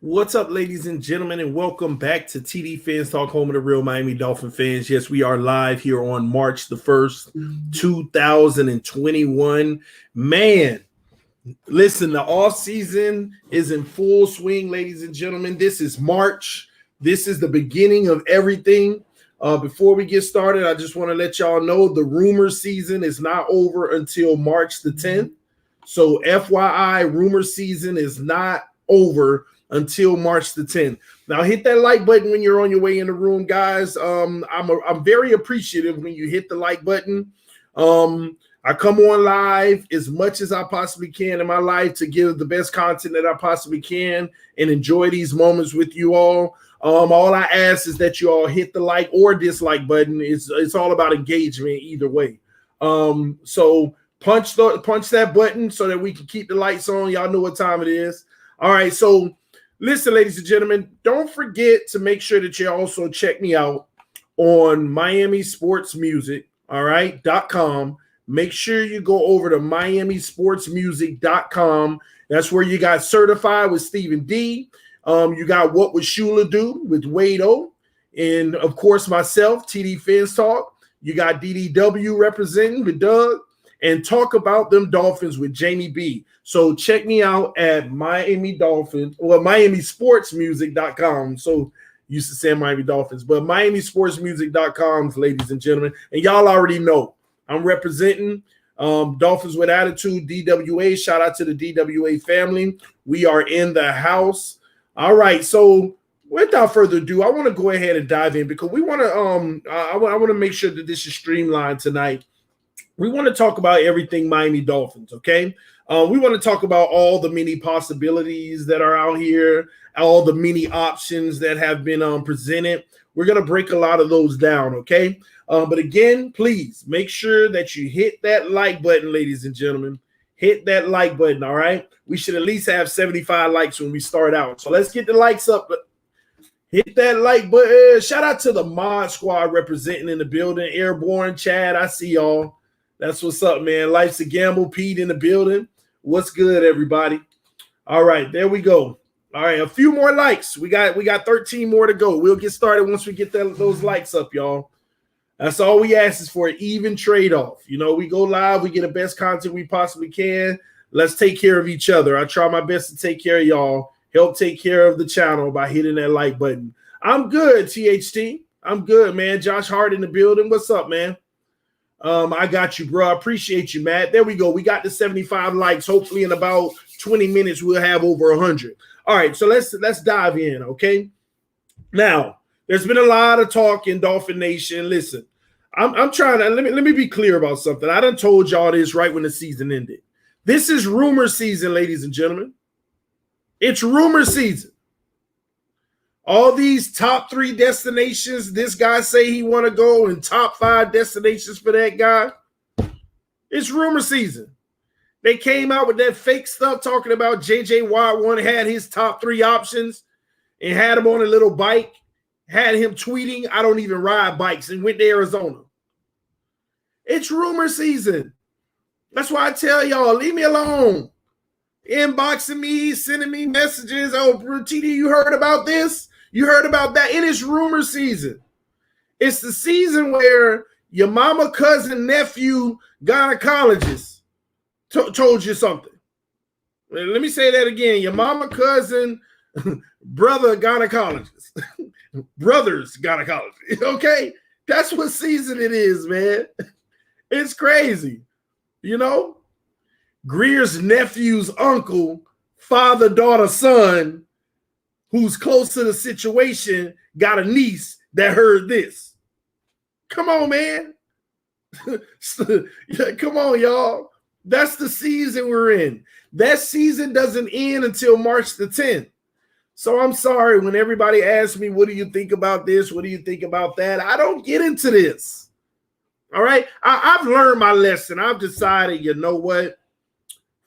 What's up, ladies and gentlemen, and welcome back to TD PHINSTALK, home of the real Miami Dolphin fans. Yes, we are live here on March the 1st, 2021. Man, listen, the offseason is in full swing, ladies and gentlemen. This is March. This is the beginning of everything. Before we get started, I just want to let y'all know the rumor season is not over until March the 10th. So FYI, rumor season is not over until March the 10th. Now hit that like button when you're on your way in the room, guys. I'm very appreciative when you hit the like button. I come on live as much as I possibly can in my life to give the best content that I possibly can and enjoy these moments with you all. All I ask is that you all hit the like or dislike button. It's all about engagement either way. So punch that button so that we can keep the lights on. Y'all know what time it is. All right, so listen, ladies and gentlemen, don't forget to make sure that you also check me out on Miami Sports Music, all right, .com. Make sure you go over to miamisportsmusic.com. That's where you got Certified with Stephen D. You got What Would Shula Do with Wade O. And, of course, myself, TD PHINSTALK. You got DDW representing with Doug. And Talk About Them Dolphins with Jamie B. So check me out at miamisportsmusic.com. So used to say Miami Dolphins, but miamisportsmusic.com, ladies and gentlemen. And y'all already know I'm representing Dolphins with Attitude, DWA. Shout out to the DWA family. We are in the house. All right, so without further ado, I want to go ahead and dive in because we want to I want to make sure that this is streamlined tonight. We want to talk about everything Miami Dolphins, okay? We want to talk about all the many possibilities that are out here, all the many options that have been presented. We're going to break a lot of those down, okay? But again, please make sure that you hit that like button, ladies and gentlemen. Hit that like button, all right? We should at least have 75 likes when we start out. So let's get the likes up. Hit that like button. Shout out to the Mod Squad representing in the building. Airborne, Chad, I see y'all. That's what's up, man. Life's a gamble. Pete in the building. What's good, everybody? All right, there we go. All right, a few more likes. We got 13 more to go. We'll get started once we get those likes up, y'all. That's all we ask is for an even trade-off. You know, we go live. We get the best content we possibly can. Let's take care of each other. I try my best to take care of y'all. Help take care of the channel by hitting that like button. I'm good, THT. I'm good, man. Josh Hart in the building. What's up, man? I got you, bro. I appreciate you, Matt. There we go. We got the 75 likes. Hopefully in about 20 minutes, we'll have over 100. All right, so let's dive in, okay? Now, there's been a lot of talk in Dolphin Nation. Listen, I'm trying to let me be clear about something. I done told y'all this right when the season ended. This is rumor season, ladies and gentlemen. It's rumor season. All these top 3 destinations, this guy say he want to go, and top 5 destinations for that guy. It's rumor season. They came out with that fake stuff talking about J.J. Watt had his top 3 options and had him on a little bike, had him tweeting, I don't even ride bikes, and went to Arizona. It's rumor season. That's why I tell y'all, leave me alone. Inboxing me, sending me messages. Oh, TD, you heard about this? You heard about that? It is rumor season. It's the season where your mama, cousin, nephew, gynecologist told you something. Let me say that again. Your mama, cousin, brother, gynecologist. Brothers, gynecologist. Okay? That's what season it is, man. It's crazy. You know? Greer's nephew's uncle, father, daughter, son, who's close to the situation, got a niece that heard this. Come on, man. Come on, y'all. That's the season we're in. That season doesn't end until March the 10th. So I'm sorry when everybody asks me, what do you think about this? What do you think about that? I don't get into this. All right? I've learned my lesson. I've decided, you know what?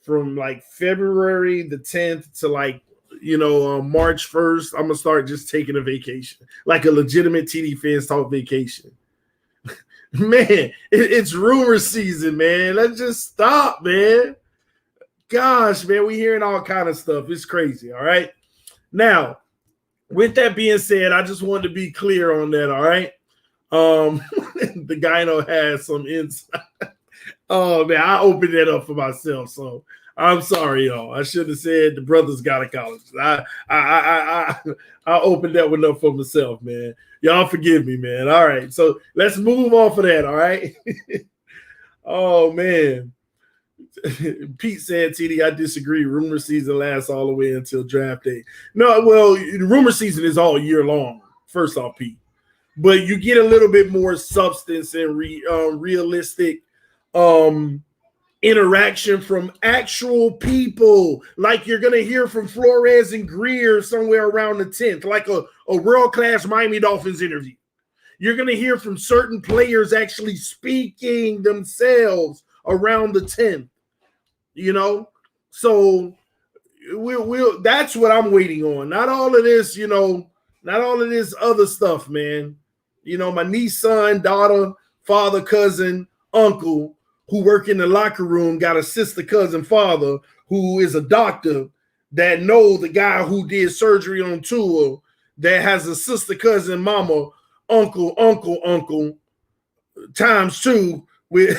From like February the 10th to like, March 1st, I'm going to start just taking a vacation, like a legitimate TD PHINSTALK vacation. Man, it's rumor season, man. Let's just stop, man. Gosh, man, we hearing all kind of stuff. It's crazy, all right? Now, with that being said, I just wanted to be clear on that, all right? The gyno has some insight. Oh, man, I opened that up for myself, so I'm sorry, y'all. I should have said the brothers got a college. I opened that one up for myself, man. Y'all forgive me, man. All right, so let's move on for that, all right? Oh, man. Pete said, TD, I disagree. Rumor season lasts all the way until draft day. No, well, rumor season is all year long, first off, Pete. But you get a little bit more substance and realistic interaction from actual people. Like you're going to hear from Flores and Greer somewhere around the 10th, like a world-class Miami Dolphins interview. You're going to hear from certain players actually speaking themselves around the 10th, you know? So we'll that's what I'm waiting on. Not all of this, you know, not all of this other stuff, man. You know, my niece, son, daughter, father, cousin, uncle who work in the locker room got a sister, cousin, father who is a doctor that know the guy who did surgery on Tua, that has a sister, cousin, mama, uncle times two with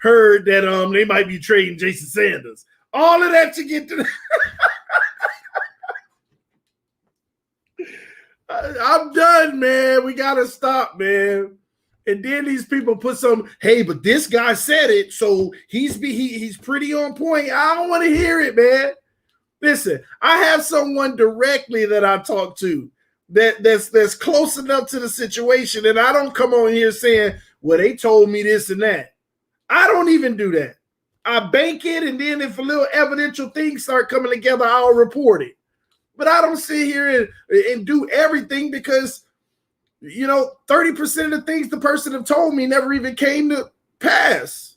heard that they might be trading Jason Sanders. All of that to get to the I'm done, man. We gotta stop, man. And then these people put some, hey, but this guy said it, so he's pretty on point. I don't want to hear it, man. Listen, I have someone directly that I talk to that's close enough to the situation, and I don't come on here saying, well, they told me this and that. I don't even do that. I bank it, and then if a little evidential things start coming together, I'll report it. But I don't sit here and do everything because, you know, 30% of the things the person have told me never even came to pass.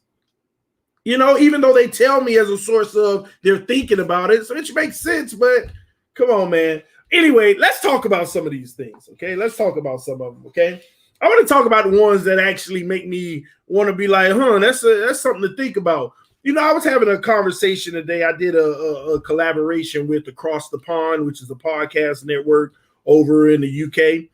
You know, even though they tell me as a source of they're thinking about it, so which makes sense, but come on, man. Anyway, let's talk about some of these things, okay? Let's talk about some of them, okay? I want to talk about the ones that actually make me want to be like, that's something to think about. You know, I was having a conversation today. I did a collaboration with Across the Pond, which is a podcast network over in the UK.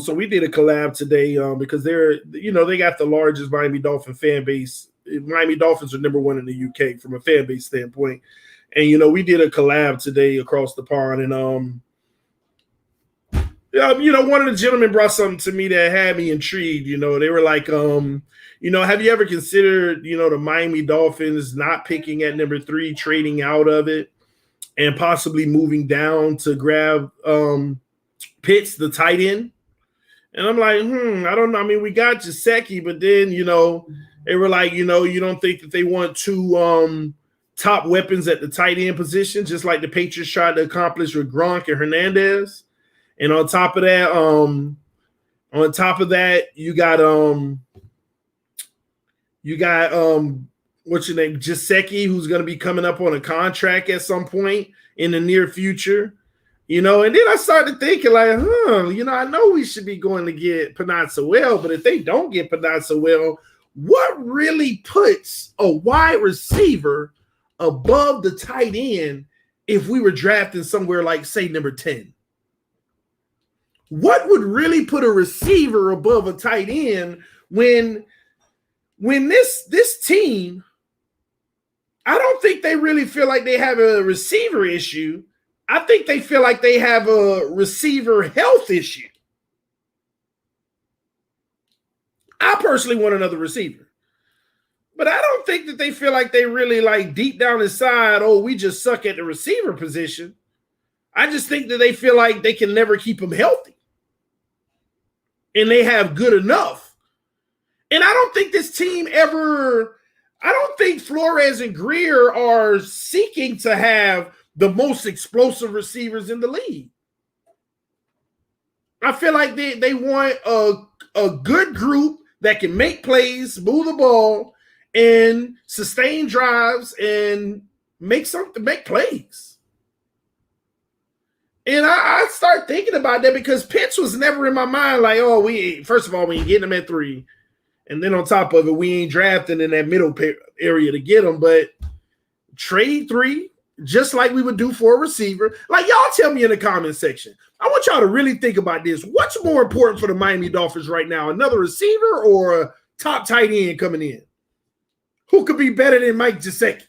So we did a collab today because they got the largest Miami Dolphin fan base. Miami Dolphins are number one in the UK from a fan base standpoint. And, you know, we did a collab today Across the Pond. And, you know, one of the gentlemen brought something to me that had me intrigued. You know, they were like, you know, have you ever considered, you know, the Miami Dolphins not picking at number 3, trading out of it, and possibly moving down to grab Pitts, the tight end? And I'm like, I don't know. I mean, we got Gesicki, but then, you know, they were like, you know, you don't think that they want 2 top weapons at the tight end position, just like the Patriots tried to accomplish with Gronk and Hernandez. And on top of that, you got what's your name, Gesicki, who's going to be coming up on a contract at some point in the near future. You know, and then I started thinking like, you know, I know we should be going to get Penat Sewell, but if they don't get Penat Sewell, what really puts a wide receiver above the tight end if we were drafting somewhere like, say, number 10? What would really put a receiver above a tight end when this team, I don't think they really feel like they have a receiver issue. I think they feel like they have a receiver health issue. I personally want another receiver. But I don't think that they feel like they really, like, deep down inside, oh, we just suck at the receiver position. I just think that they feel like they can never keep them healthy. And they have good enough. And I don't think this team I don't think Flores and Greer are seeking to have the most explosive receivers in the league. I feel like they want a good group that can make plays, move the ball, and sustain drives and make plays. And I start thinking about that because Pitts was never in my mind like, oh, first of all, we ain't getting him at 3. And then on top of it, we ain't drafting in that middle area to get him. But trade 3 just like we would do for a receiver. Like, y'all tell me in the comment section. I want y'all to really think about this. What's more important for the Miami Dolphins right now, another receiver or a top tight end coming in? Who could be better than Mike Gesicki?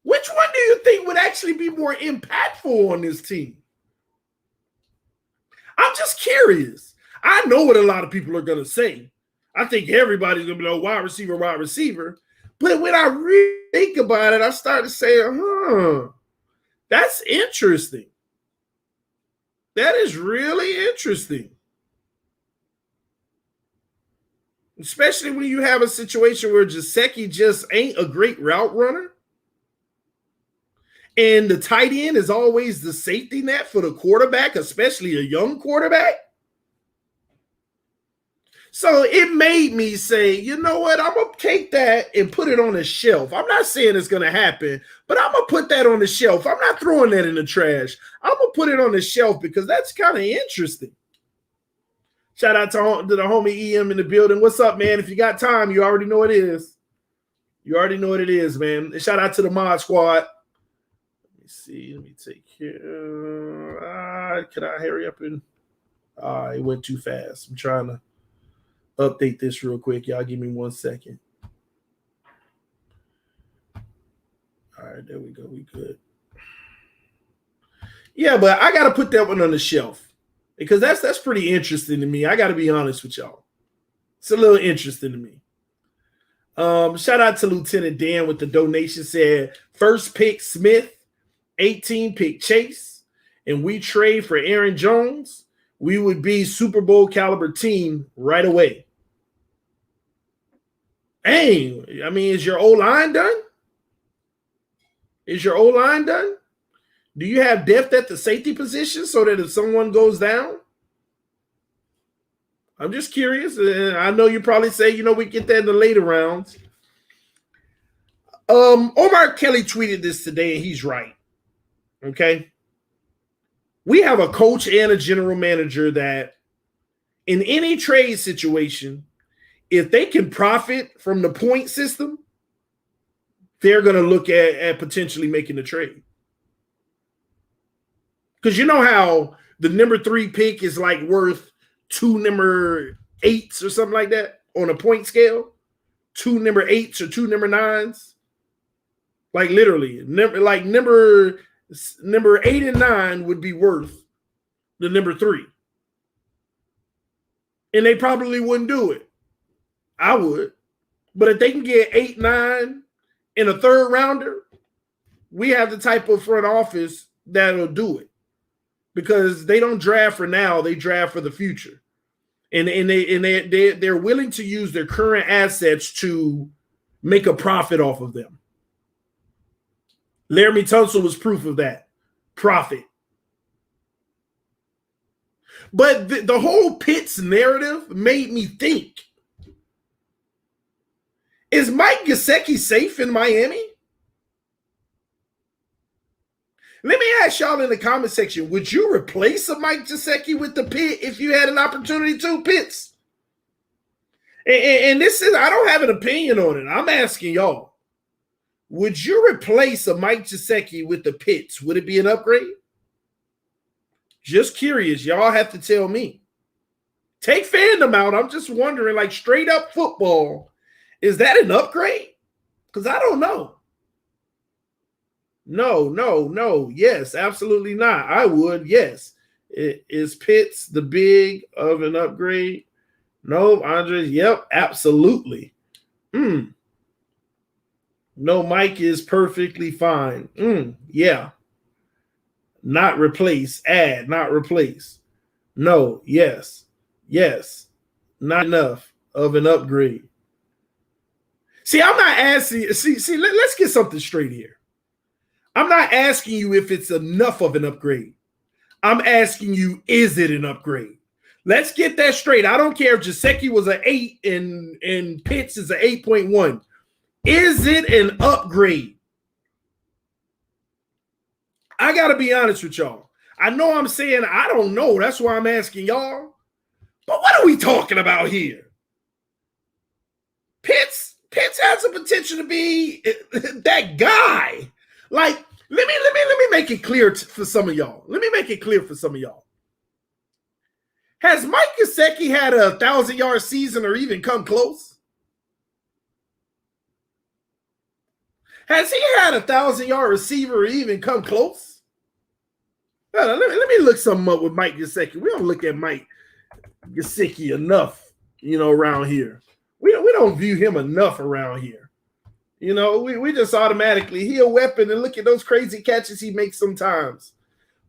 Which one do you think would actually be more impactful on this team? I'm just curious. I know what a lot of people are going to say. I think everybody's going to be like, wide receiver, wide receiver. But when I really think about it, I started saying, that's interesting. That is really interesting. Especially when you have a situation where Gesicki just ain't a great route runner. And the tight end is always the safety net for the quarterback, especially a young quarterback. So it made me say, you know what? I'm going to take that and put it on the shelf. I'm not saying it's going to happen, but I'm going to put that on the shelf. I'm not throwing that in the trash. I'm going to put it on the shelf because that's kind of interesting. Shout out to the homie EM in the building. What's up, man? If you got time, you already know what it is. You already know what it is, man. And shout out to the mod squad. Let me see. Let me take care. Can I hurry up and it went too fast. I'm trying to update this real quick. Y'all give me 1 second. All right, there we go. We good. Yeah, but I got to put that one on the shelf because that's pretty interesting to me. I got to be honest with y'all. It's a little interesting to me. Shout out to Lieutenant Dan with the donation. Said first pick Smith, 18 pick Chase, and we trade for Aaron Jones. We would be Super Bowl caliber team right away. Hey, I mean, is your O-line done? Is your O-line done? Do you have depth at the safety position so that if someone goes down? I'm just curious. I know you probably say, we get that in the later rounds. Omar Kelly tweeted this today, and he's right. Okay? We have a coach and a general manager that in any trade situation, if they can profit from the point system, they're going to look at potentially making the trade. Because you know how the number 3 pick is like worth 2 number 8s or something like that on a point scale? 2 number 8s or 2 number 9s? Like literally, number 8 and 9 would be worth the number 3. And they probably wouldn't do it. I would. But if they can get 8, 9 in a third rounder, we have the type of front office that'll do it. Because they don't draft for now, they draft for the future. And they're willing to use their current assets to make a profit off of them. Laramie Tunsil was proof of that. Profit. But the whole Pitts narrative made me think, is Mike Gesicki safe in Miami? Let me ask y'all in the comment section, would you replace a Mike Gesicki with the Pitt if you had an opportunity to, Pitts? And this is, I don't have an opinion on it. I'm asking y'all, would you replace a Mike Gesicki with the Pitts? Would it be an upgrade? Just curious. Y'all have to tell me. Take fandom out. I'm just wondering, like straight up football, is that an upgrade? Because I don't know. No. Yes, absolutely not. I would, yes. Is Pitts the big of an upgrade? No, Andre, yep, absolutely. No, Mike is perfectly fine. Yeah. Not replace, add, not replace. No, yes. Not enough of an upgrade. See, I'm not asking, let's get something straight here. I'm not asking you if it's enough of an upgrade. I'm asking you, is it an upgrade? Let's get that straight. I don't care if Gesicki was an 8 and Pitts is an 8.1. Is it an upgrade? I got to be honest with y'all. I know I'm saying I don't know. That's why I'm asking y'all. But what are we talking about here? Pitts Pitts has the potential to be that guy. Like, let me make it clear for some of y'all. Has Mike Gesicki had a 1,000-yard season or even come close? Has he had a 1,000-yard receiver or even come close? Let me look something up with Mike Gesicki. We don't look at Mike Gesicki enough, around here. We don't view him enough around here. We just automatically, he a weapon, and look at those crazy catches he makes sometimes.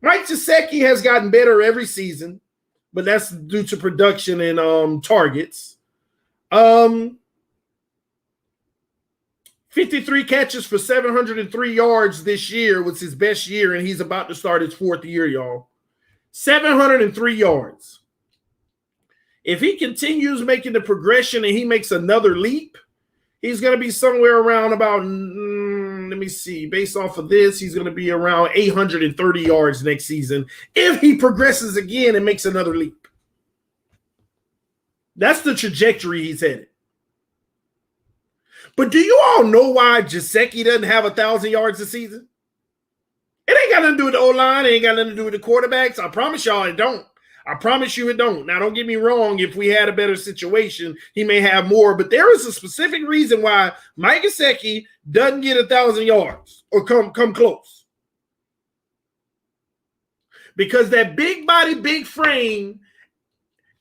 Mike Gesicki has gotten better every season, but that's due to production and targets. 53 catches for 703 yards this year was his best year, and he's about to start his fourth year, y'all. 703 yards. If he continues making the progression and he makes another leap, he's going to be somewhere around about, let me see, based off of this, he's going to be around 830 yards next season if he progresses again and makes another leap. That's the trajectory he's headed. But do you all know why Gesicki doesn't have 1,000 yards a season? It ain't got nothing to do with the O-line. It ain't got nothing to do with the quarterbacks. I promise y'all it don't. I promise you it don't. Now, don't get me wrong. If we had a better situation, he may have more. But there is a specific reason why Mike Gesicki doesn't get 1,000 yards or come close. Because that big body, big frame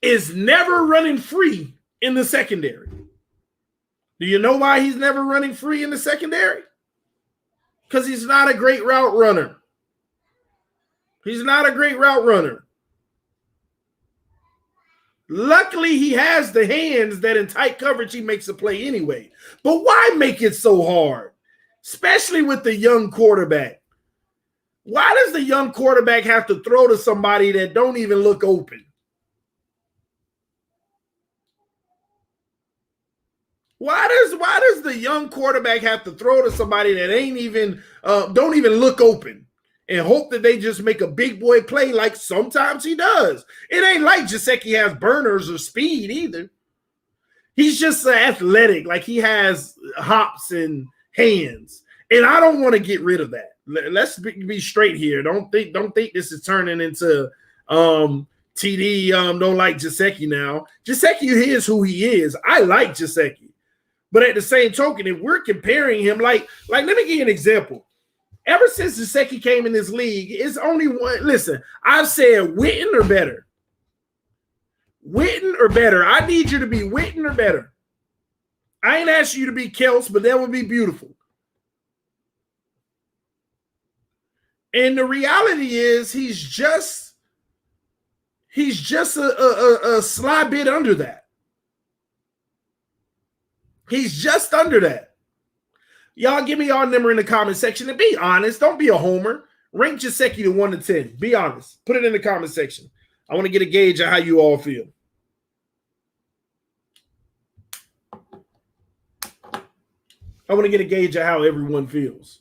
is never running free in the secondary. Do you know why he's never running free in the secondary? Because he's not a great route runner. Luckily, he has the hands that in tight coverage he makes a play anyway. But why make it so hard? Especially with the young quarterback. Why does the young quarterback have to throw to somebody that don't even look open? Why does the young quarterback have to throw to somebody that ain't even don't even look open and hope that they just make a big boy play like sometimes he does? It ain't like Gesicki has burners or speed either. He's just athletic, like he has hops and hands, and I don't want to get rid of that. Let's be straight here. Don't think this is turning into TD don't like Gesicki now. Gesicki is who he is. I like Gesicki. But at the same token, if we're comparing him, like let me give you an example. Ever since Gesicki came in this league, it's only one. Listen, I've said Witten or better. Witten or better. I need you to be Witten or better. I ain't asking you to be Kels, but that would be beautiful. And the reality is he's just a sly bit under that. He's just under that. Y'all give me y'all number in the comment section and be honest. Don't be a homer. Rank Gesicki to 1 to 10. Be honest. Put it in the comment section. I want to get a gauge of how you all feel. I want to get a gauge of how everyone feels.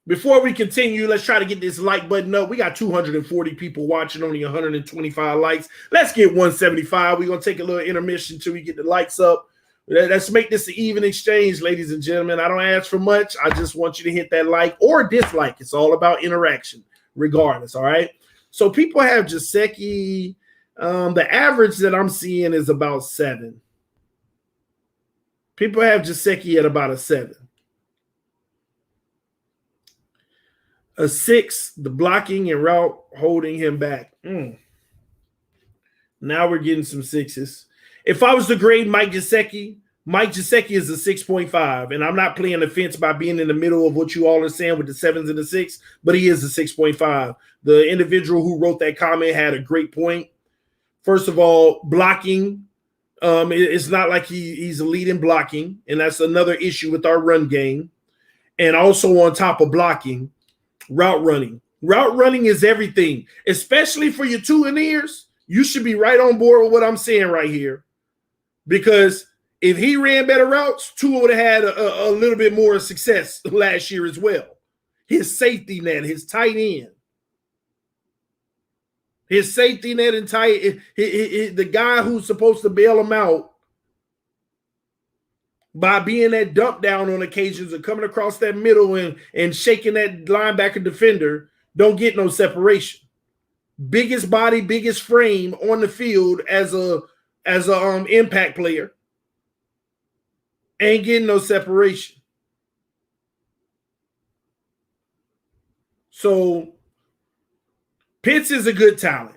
Before we continue, let's try to get this like button up. We got 240 people watching, only 125 likes. Let's get 175. We're going to take a little intermission until we get the likes up. Let's make this an even exchange, ladies and gentlemen. I don't ask for much. I just want you to hit that like or dislike. It's all about interaction, regardless, all right? So people have Gesicki. The average that I'm seeing is about 7. People have Gesicki at about a 7. A 6, the blocking and route holding him back. Now we're getting some 6s. If I was to grade Mike Gesicki is a 6.5, and I'm not playing the fence by being in the middle of what you all are saying with the 7s and the 6, but he is a 6.5. The individual who wrote that comment had a great point. First of all, blocking, it's not like he's a lead in blocking, and that's another issue with our run game. And also on top of blocking, route running. Route running is everything, especially for your 2-and-ears. You should be right on board with what I'm saying right here. Because if he ran better routes, Tua would have had a little bit more success last year as well. His safety net, his tight end. His safety net and tight, the guy who's supposed to bail him out by being that dump down on occasions and coming across that middle and shaking that linebacker defender, don't get no separation. Biggest body, biggest frame on the field as a impact player. Ain't getting no separation. So Pitts is a good talent.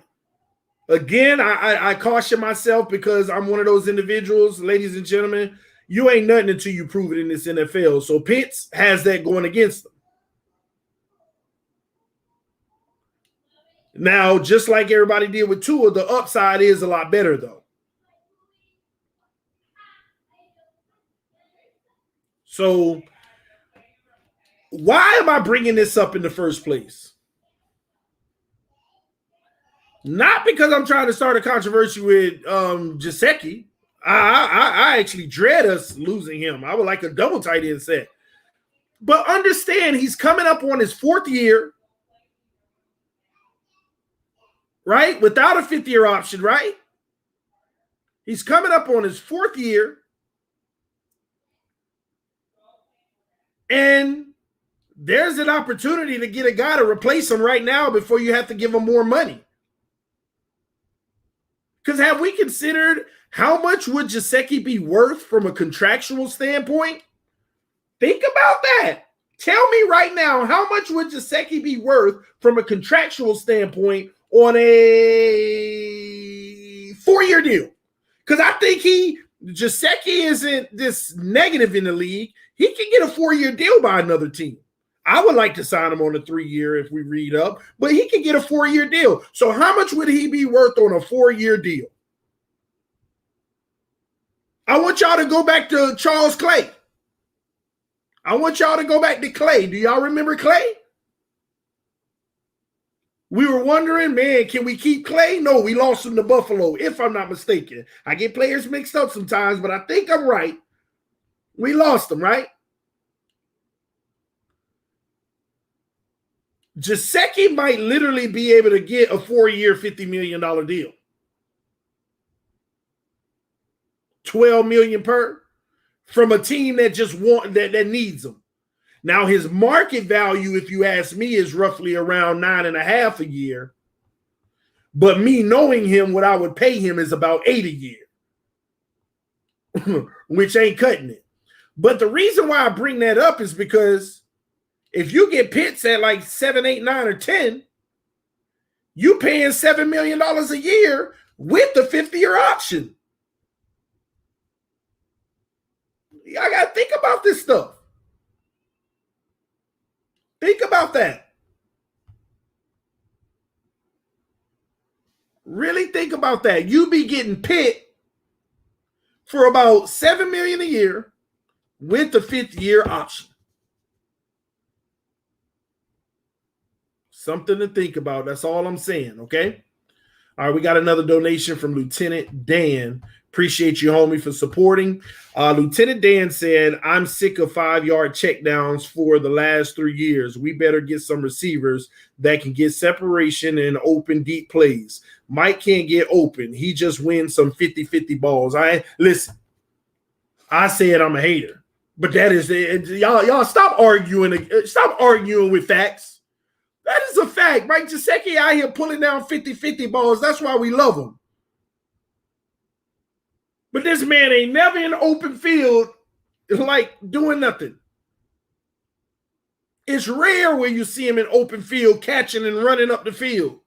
Again, I caution myself because I'm one of those individuals, ladies and gentlemen, you ain't nothing until you prove it in this NFL. So Pitts has that going against him. Now, just like everybody did with Tua, the upside is a lot better, though. So why am I bringing this up in the first place? Not because I'm trying to start a controversy with Gesicki. I actually dread us losing him. I would like a double tight end set. But understand, he's coming up on his 4th year, right? Without a 5th-year option, right? He's coming up on his 4th year. And there's an opportunity to get a guy to replace him right now before you have to give him more money. Because have we considered how much would Gesicki be worth from a contractual standpoint? Think about that. Tell me right now, how much would Gesicki be worth from a contractual standpoint on a 4-year deal? Because I think Gesicki isn't this negative in the league. He can get a 4-year deal by another team. I would like to sign him on a 3-year if we read up, but he can get a 4-year deal. So how much would he be worth on a 4-year deal? I want y'all to go back to Charles Clay. I want y'all to go back to Clay. Do y'all remember Clay? We were wondering, man, can we keep Clay? No, we lost him to Buffalo, if I'm not mistaken. I get players mixed up sometimes, but I think I'm right. We lost him, right? Gesicki might literally be able to get a 4-year, $50 million deal. $12 million per from a team that just that needs him. Now, his market value, if you ask me, is roughly around 9.5 a year. But me knowing him, what I would pay him is about 8 a year, which ain't cutting it. But the reason why I bring that up is because if you get Pitts at like 7, 8, 9, or 10, you paying $7 million a year with the 5th-year option. I got to think about this stuff. Think about that. Really think about that. You be getting Pitt for about $7 million a year with the 5th-year option. Something to think about. That's all I'm saying, okay? All right, we got another donation from Lieutenant Dan. Appreciate you, homie, for supporting. Lieutenant Dan said, I'm sick of 5-yard checkdowns for the last 3 years. We better get some receivers that can get separation and open deep plays. Mike can't get open. He just wins some 50-50 balls. Listen, I said I'm a hater, but that is y'all stop arguing. Stop arguing with facts. That is a fact. Mike Gesicki out here pulling down 50-50 balls. That's why we love him. But this man ain't never in the open field like doing nothing. It's rare when you see him in open field catching and running up the field.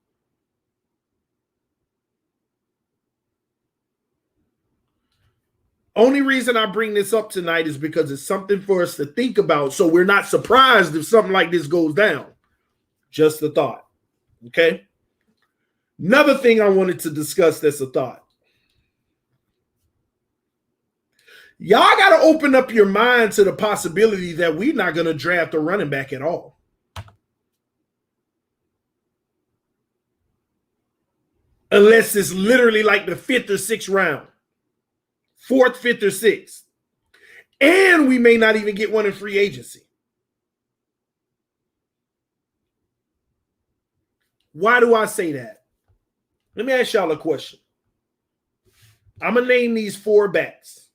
Only reason I bring this up tonight is because it's something for us to think about so we're not surprised if something like this goes down. Just a thought, okay? Another thing I wanted to discuss that's a thought. Y'all got to open up your mind to the possibility that we're not going to draft a running back at all. Unless it's literally like the 5th or 6th round. 4th, 5th, or 6th. And we may not even get one in free agency. Why do I say that? Let me ask y'all a question. I'm going to name these 4 backs.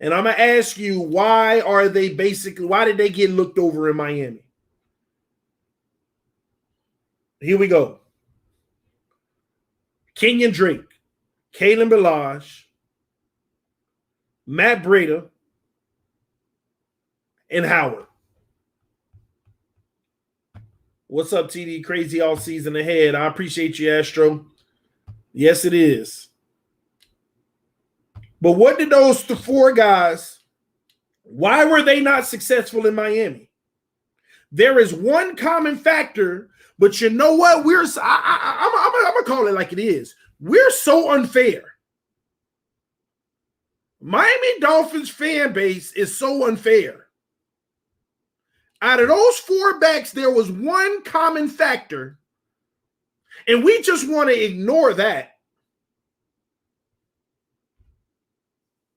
And I'm going to ask you, why did they get looked over in Miami? Here we go. Kenyon Drake, Kalen Ballage, Matt Breida, and Howard. What's up, TD? Crazy all season ahead. I appreciate you, Astro. Yes, it is. But what did those four guys, why were they not successful in Miami? There is one common factor, but you know what? I'm going to call it like it is. We're so unfair. Miami Dolphins fan base is so unfair. Out of those four backs, there was one common factor, and we just want to ignore that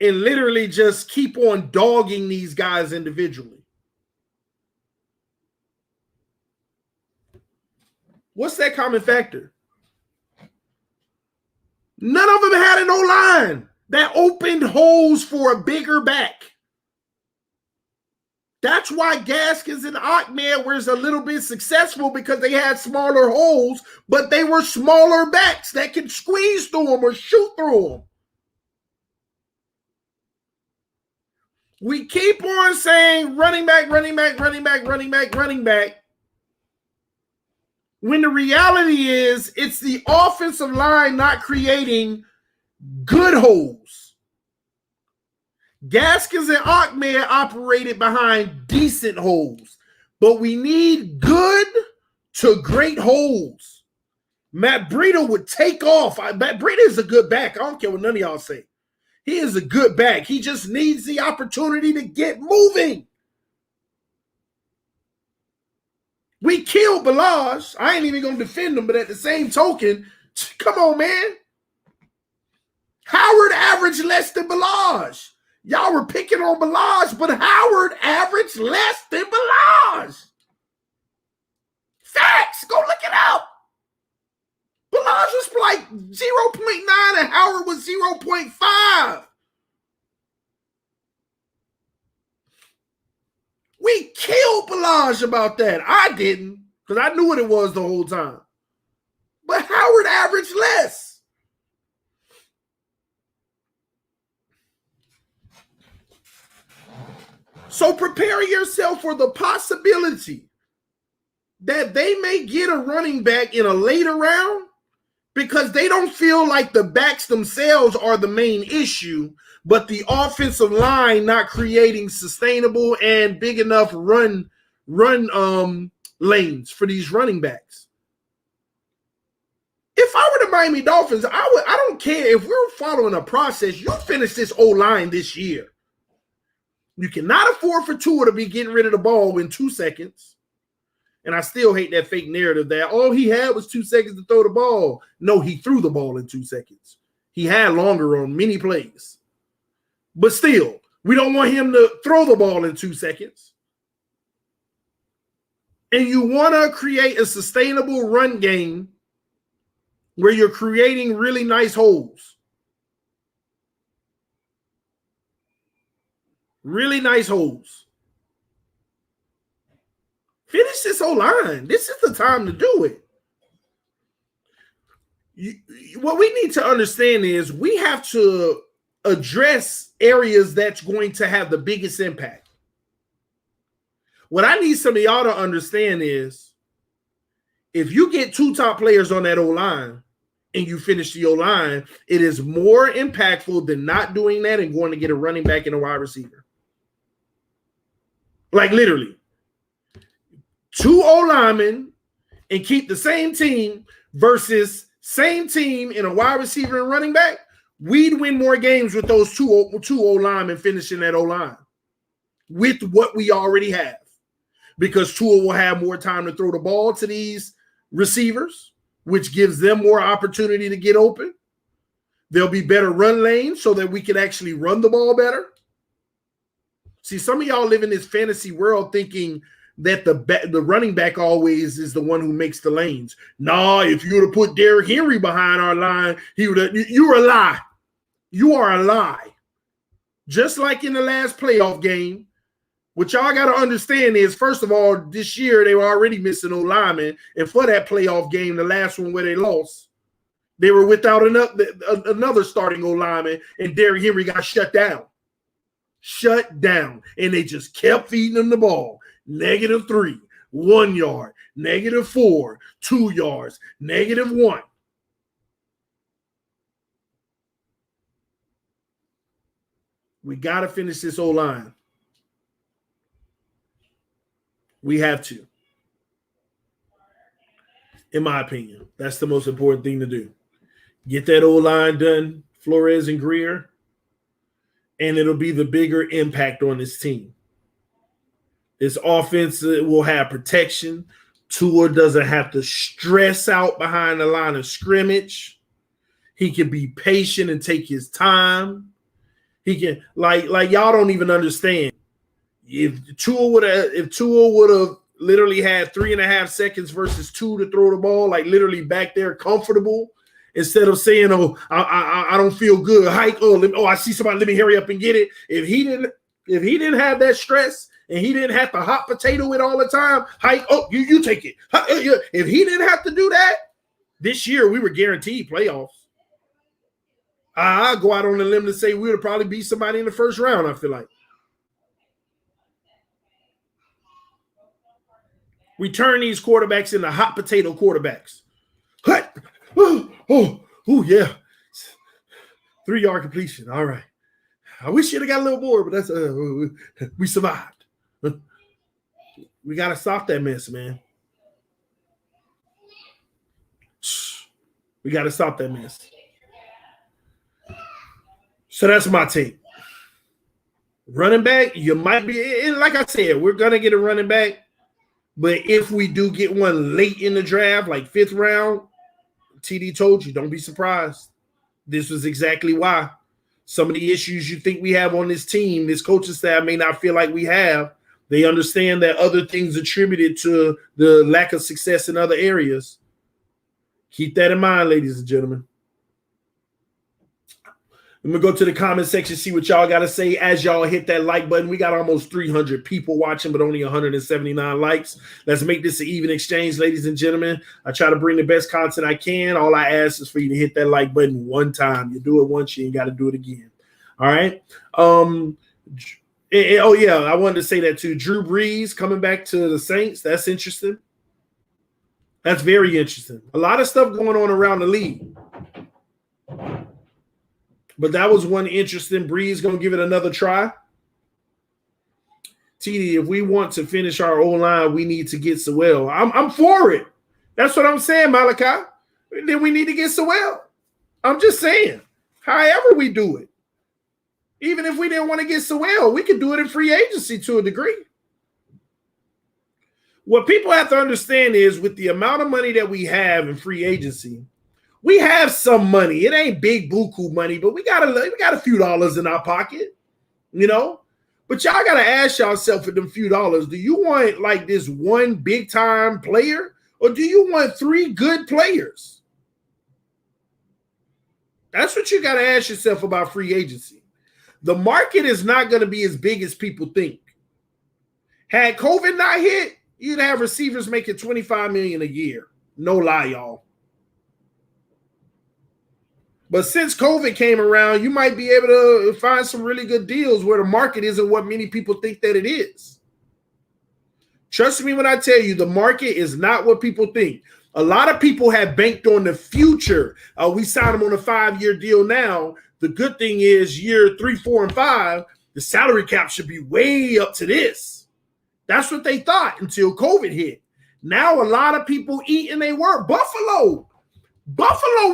and literally just keep on dogging these guys individually. What's that common factor? None of them had an O-line that opened holes for a bigger back. That's why Gaskins and Ahmed was a little bit successful, because they had smaller holes, but they were smaller backs that could squeeze through them or shoot through them. We keep on saying running back, running back, running back, running back, running back, when the reality is it's the offensive line not creating good holes. Gaskins and Ahmed operated behind decent holes, but we need good to great holes. Matt Breida would take off. Matt Breida is a good back. I don't care what none of y'all say. He is a good back. He just needs the opportunity to get moving. We killed Ballage. I ain't even going to defend him, but at the same token, come on, man. Howard averaged less than Ballage. Y'all were picking on Ballage, but Howard averaged less than Ballage. Facts. Go look it up. Ballage was like 0.9 and Howard was 0.5. We killed Ballage about that. I didn't, because I knew what it was the whole time. But Howard averaged less. So prepare yourself for the possibility that they may get a running back in a later round, because they don't feel like the backs themselves are the main issue, but the offensive line not creating sustainable and big enough run lanes for these running backs. If I were the Miami Dolphins, I don't care if we're following a process. You finish this O-line this year. You cannot afford for Tua to be getting rid of the ball in 2 seconds. And I still hate that fake narrative that all he had was 2 seconds to throw the ball. No, he threw the ball in 2 seconds. He had longer on many plays. But still, we don't want him to throw the ball in 2 seconds. And you want to create a sustainable run game where you're creating really nice holes. Really nice holes. Finish this O-line. This is the time to do it. What we need to understand is we have to address areas that's going to have the biggest impact. What I need some of y'all to understand is if you get 2 top players on that O-line and you finish the O-line, it is more impactful than not doing that and going to get a running back and a wide receiver. Like literally. 2 O-linemen and keep the same team versus same team in a wide receiver and running back, we'd win more games with those two O-linemen finishing that O-line with what we already have, because Tua will have more time to throw the ball to these receivers, which gives them more opportunity to get open. There'll be better run lanes so that we can actually run the ball better. See, some of y'all live in this fantasy world thinking that the running back always is the one who makes the lanes. Nah, if you would have put Derrick Henry behind our line, he would have. You're a lie. You are a lie. Just like in the last playoff game, what y'all got to understand is, first of all, this year they were already missing O-linemen. And for that playoff game, the last one where they lost, they were without another starting O-lineman, and Derrick Henry got shut down. Shut down. And they just kept feeding him the ball. -3, 1 yard, -4, 2 yards, -1. We got to finish this O-line. We have to. In my opinion, that's the most important thing to do. Get that O-line done, Flores and Greer, and it'll be the bigger impact on this team. This offense will have protection. Tua doesn't have to stress out behind the line of scrimmage. He can be patient and take his time. He can, like y'all don't even understand. If Tua would have literally had 3.5 seconds versus 2 to throw the ball, like literally back there comfortable, instead of saying, "Oh, I don't feel good," hike. Oh, I see somebody. Let me hurry up and get it. If he didn't have that stress and he didn't have to hot potato it all the time, hike. Oh, you take it. If he didn't have to do that, this year we were guaranteed playoffs. I'll go out on a limb to say we would probably beat somebody in the first round. I feel like. We turn these quarterbacks into hot potato quarterbacks. Oh, yeah. 3-yard completion. All right. I wish you'd have got a little more, but that's we survived. We got to stop that mess, man. We got to stop that mess. So that's my take. Running back, you might be, and like I said, we're going to get a running back. But if we do get one late in the draft, like 5th round, TD told you, don't be surprised. This was exactly why. Some of the issues you think we have on this team, this coaching staff may not feel like we have. They understand that other things attributed to the lack of success in other areas. Keep that in mind, ladies and gentlemen. I'm going to go to the comment section, see what y'all got to say as y'all hit that like button. We got almost 300 people watching, but only 179 likes. Let's make this an even exchange, ladies and gentlemen. I try to bring the best content I can. All I ask is for you to hit that like button one time. You do it once, you ain't got to do it again. All right? Oh, yeah, I wanted to say that too. Drew Brees coming back to the Saints. That's interesting. That's very interesting. A lot of stuff going on around the league. But that was one interesting. Breeze going to give it another try. TD, if we want to finish our O-line, we need to get Sewell. I'm for it. That's what I'm saying, Malachi. Then we need to get Sewell. I'm just saying. However we do it. Even if we didn't want to get Sewell, we could do it in free agency to a degree. What people have to understand is with the amount of money that we have in free agency, we have some money. It ain't big buku money, but we got a few dollars in our pocket, you know. But y'all got to ask yourself for them few dollars, do you want like this one big time player or do you want 3 good players? That's what you got to ask yourself about free agency. The market is not going to be as big as people think. Had COVID not hit, you'd have receivers making $25 million a year. No lie, y'all. But since COVID came around, you might be able to find some really good deals where the market isn't what many people think that it is. Trust me when I tell you, the market is not what people think. A lot of people have banked on the future. We signed them on a 5-year deal now. The good thing is year 3, 4, and 5, the salary cap should be way up to this. That's what they thought until COVID hit. Now a lot of people eat and they work. Buffalo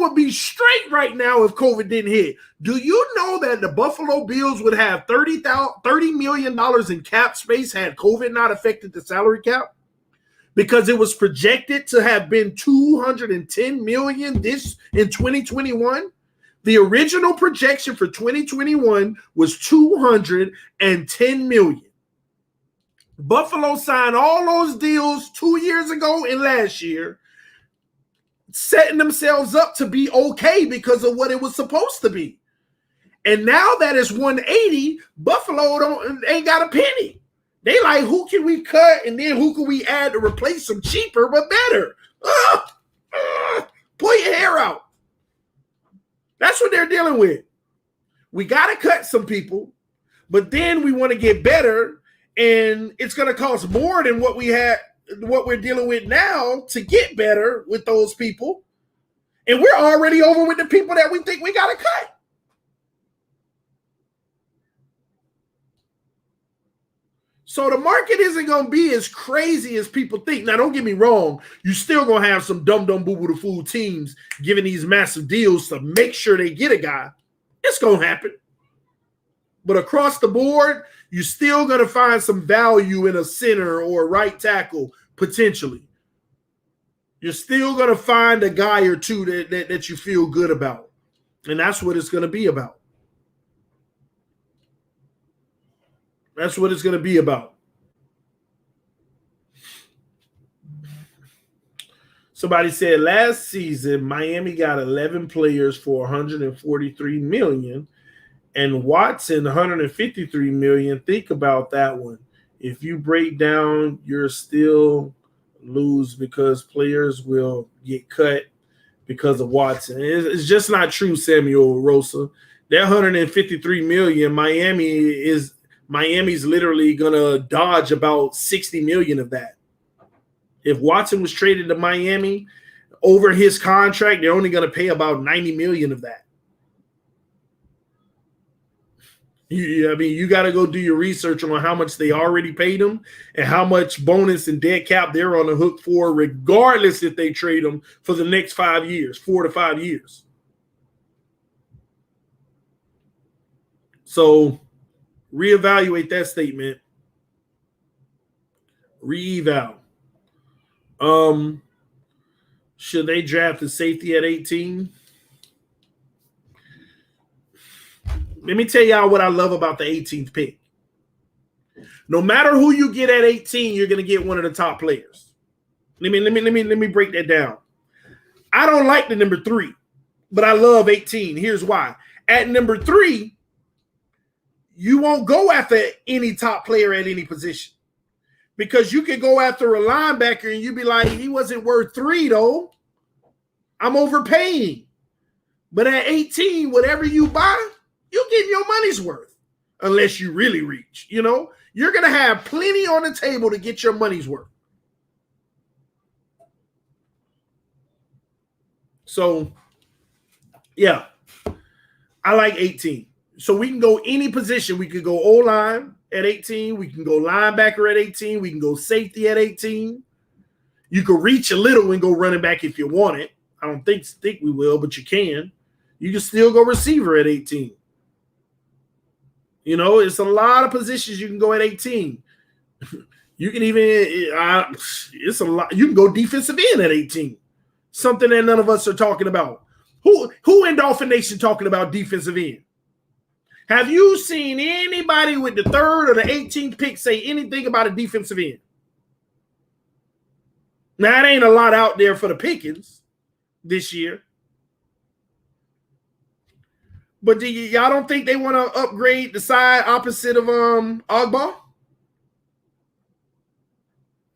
would be straight right now if COVID didn't hit. Do you know that the Buffalo Bills would have $30 million in cap space had COVID not affected the salary cap? Because it was projected to have been $210 million this in 2021. The original projection for 2021 was $210 million. Buffalo signed all those deals 2 years ago and last year, setting themselves up to be okay because of what it was supposed to be. And now that it's 180, Buffalo ain't got a penny. They like, who can we cut and then who can we add to replace them cheaper but better? Pull your hair out. That's what they're dealing with. We got to cut some people, but then we want to get better, and it's going to cost more than what we're dealing with now to get better with those people. And we're already over with the people that we think we got to cut. So the market isn't going to be as crazy as people think. Now, don't get me wrong. You're still going to have some dumb boo-boo the fool teams giving these massive deals to make sure they get a guy. It's going to happen. But across the board, you're still going to find some value in a center or a right tackle, potentially. You're still going to find a guy or two that you feel good about. And that's what it's going to be about. That's what it's going to be about. Somebody said last season, Miami got 11 players for $143 million and Watson $153 million. Think about that one. If you break down, you're still lose because players will get cut because of Watson. It's just not true, Samuel Rosa. That $153 million, Miami's literally going to dodge about $60 million of that. If Watson was traded to Miami over his contract, they're only going to pay about $90 million of that. You got to go do your research on how much they already paid him and how much bonus and dead cap they're on the hook for, regardless if they trade him for the next 5 years, 4 to 5 years. So reevaluate that statement. Reeval. Should they draft a safety at 18? Let me tell y'all what I love about the 18th pick. No matter who you get at 18, you're going to get one of the top players. Let me break that down. I don't like the number 3, but I love 18. Here's why. At number 3, you won't go after any top player at any position. Because you could go after a linebacker and you'd be like, he wasn't worth 3, though. I'm overpaying. But at 18, whatever you buy, you're getting your money's worth. Unless you really reach. You're going to have plenty on the table to get your money's worth. So, yeah. I like 18. So we can go any position. We could go O-line at 18. We can go linebacker at 18. We can go safety at 18. You can reach a little and go running back if you want it. I don't think we will, but you can. You can still go receiver at 18. It's a lot of positions you can go at 18. You can even it's a lot. You can go defensive end at 18. Something that none of us are talking about. Who in Dolphin Nation talking about defensive end? Have you seen anybody with the 3rd or the 18th pick say anything about a defensive end? Now, it ain't a lot out there for the pickings this year. But y'all don't think they want to upgrade the side opposite of Ogba?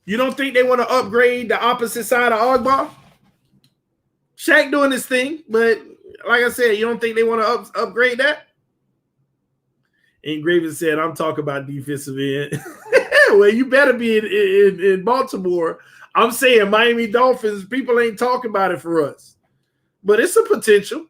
You don't think they want to upgrade the opposite side of Ogba? Shaq doing his thing, but like I said, you don't think they want to upgrade that? And Graven said, I'm talking about defensive end. Well, you better be in Baltimore. I'm saying Miami Dolphins, people ain't talking about it for us. But it's a potential.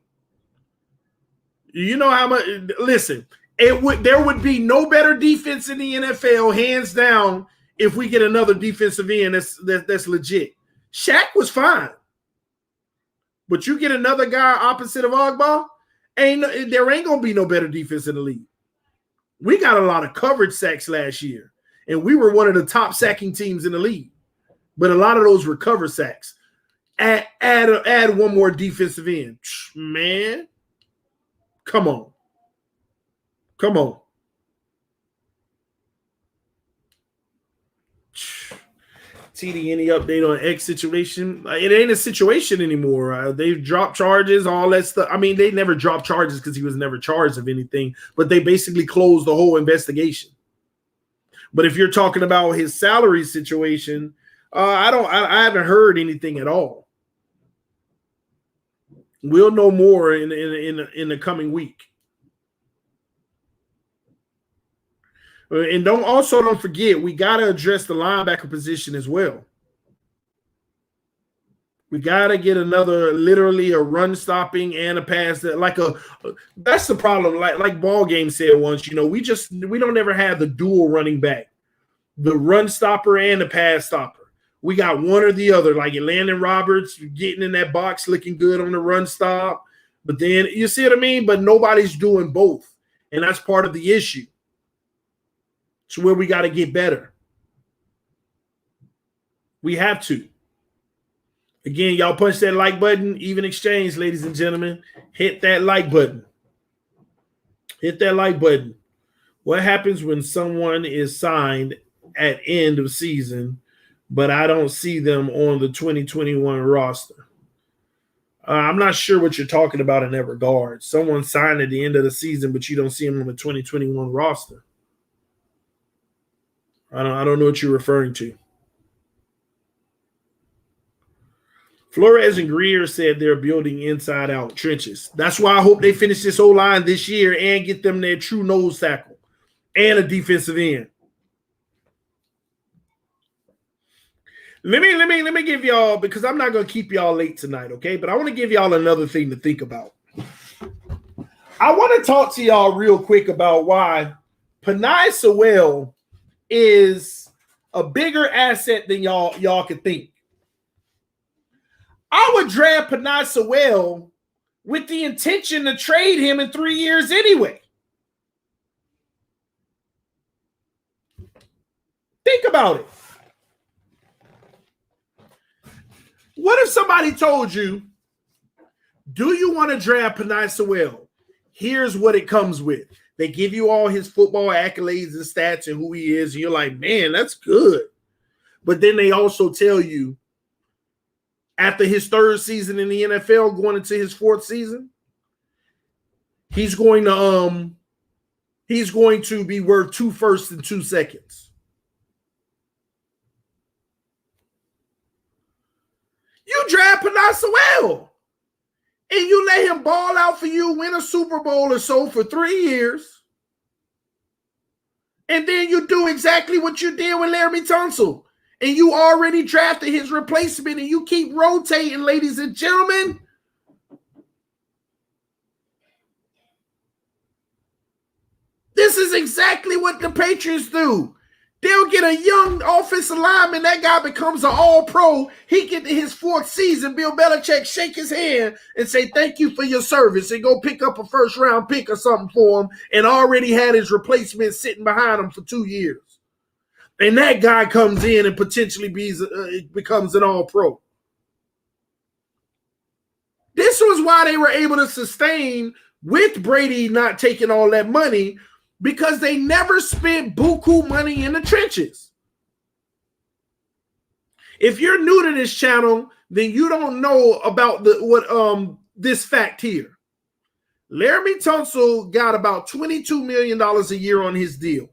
You know how much – listen, there would be no better defense in the NFL, hands down, if we get another defensive end that's legit. Shaq was fine. But you get another guy opposite of Ogba, there ain't going to be no better defense in the league. We got a lot of coverage sacks last year, and we were one of the top sacking teams in the league. But a lot of those were cover sacks. Add one more defensive end. Man, come on. Come on. TD, any update on X situation? It ain't a situation anymore. They've dropped charges, all that stuff. I mean, they never dropped charges because he was never charged of anything, but they basically closed the whole investigation. But if you're talking about his salary situation, I haven't heard anything at all. We'll know more in the coming week. And don't forget, we got to address the linebacker position as well. We got to get literally a run stopping and a pass that's the problem. Like Ball Game said once, we don't ever have the dual running back, the run stopper and the pass stopper. We got one or the other, like Landon Roberts getting in that box, looking good on the run stop. But then, you see what I mean? But nobody's doing both. And that's part of the issue. It's where we got to get better. We have to. Again, y'all punch that like button. Even exchange, ladies and gentlemen. Hit that like button. Hit that like button. What happens when someone is signed at end of season, but I don't see them on the 2021 roster? I'm not sure what you're talking about in that regard. Someone signed at the end of the season, but you don't see them on the 2021 roster. I don't know what you're referring to. Flores and Greer said they're building inside-out trenches. That's why I hope they finish this O-line this year and get them their true nose tackle and a defensive end. Let me give y'all, because I'm not going to keep y'all late tonight, okay? But I want to give y'all another thing to think about. I want to talk to y'all real quick about why Penei Sewell is a bigger asset than y'all could think. I would draft Penei Sewell with the intention to trade him in 3 years anyway. Think about it. What if somebody told you, do you want to draft Penei Sewell? Here's what it comes with. They give you all his football accolades and stats and who he is, and you're like, man, that's good. But then they also tell you, after his third season in the NFL, going into his fourth season, he's going to be worth 2 firsts and 2 seconds. You draft Penei Sewell and you let him ball out for you, win a Super Bowl or so for 3 years, and then you do exactly what you did with Laremy Tunsil, and you already drafted his replacement, and you keep rotating, ladies and gentlemen. This is exactly what the Patriots do. They'll get a young offensive lineman. That guy becomes an all-pro. He get to his 4th season. Bill Belichick shake his hand and say, thank you for your service, and go pick up a first-round pick or something for him, and already had his replacement sitting behind him for 2 years. And that guy comes in and potentially becomes an all-pro. This was why they were able to sustain with Brady not taking all that money, because they never spent buku money in the trenches. If you're new to this channel, then you don't know about this fact here. Laremy Tunsil got about $22 million a year on his deal.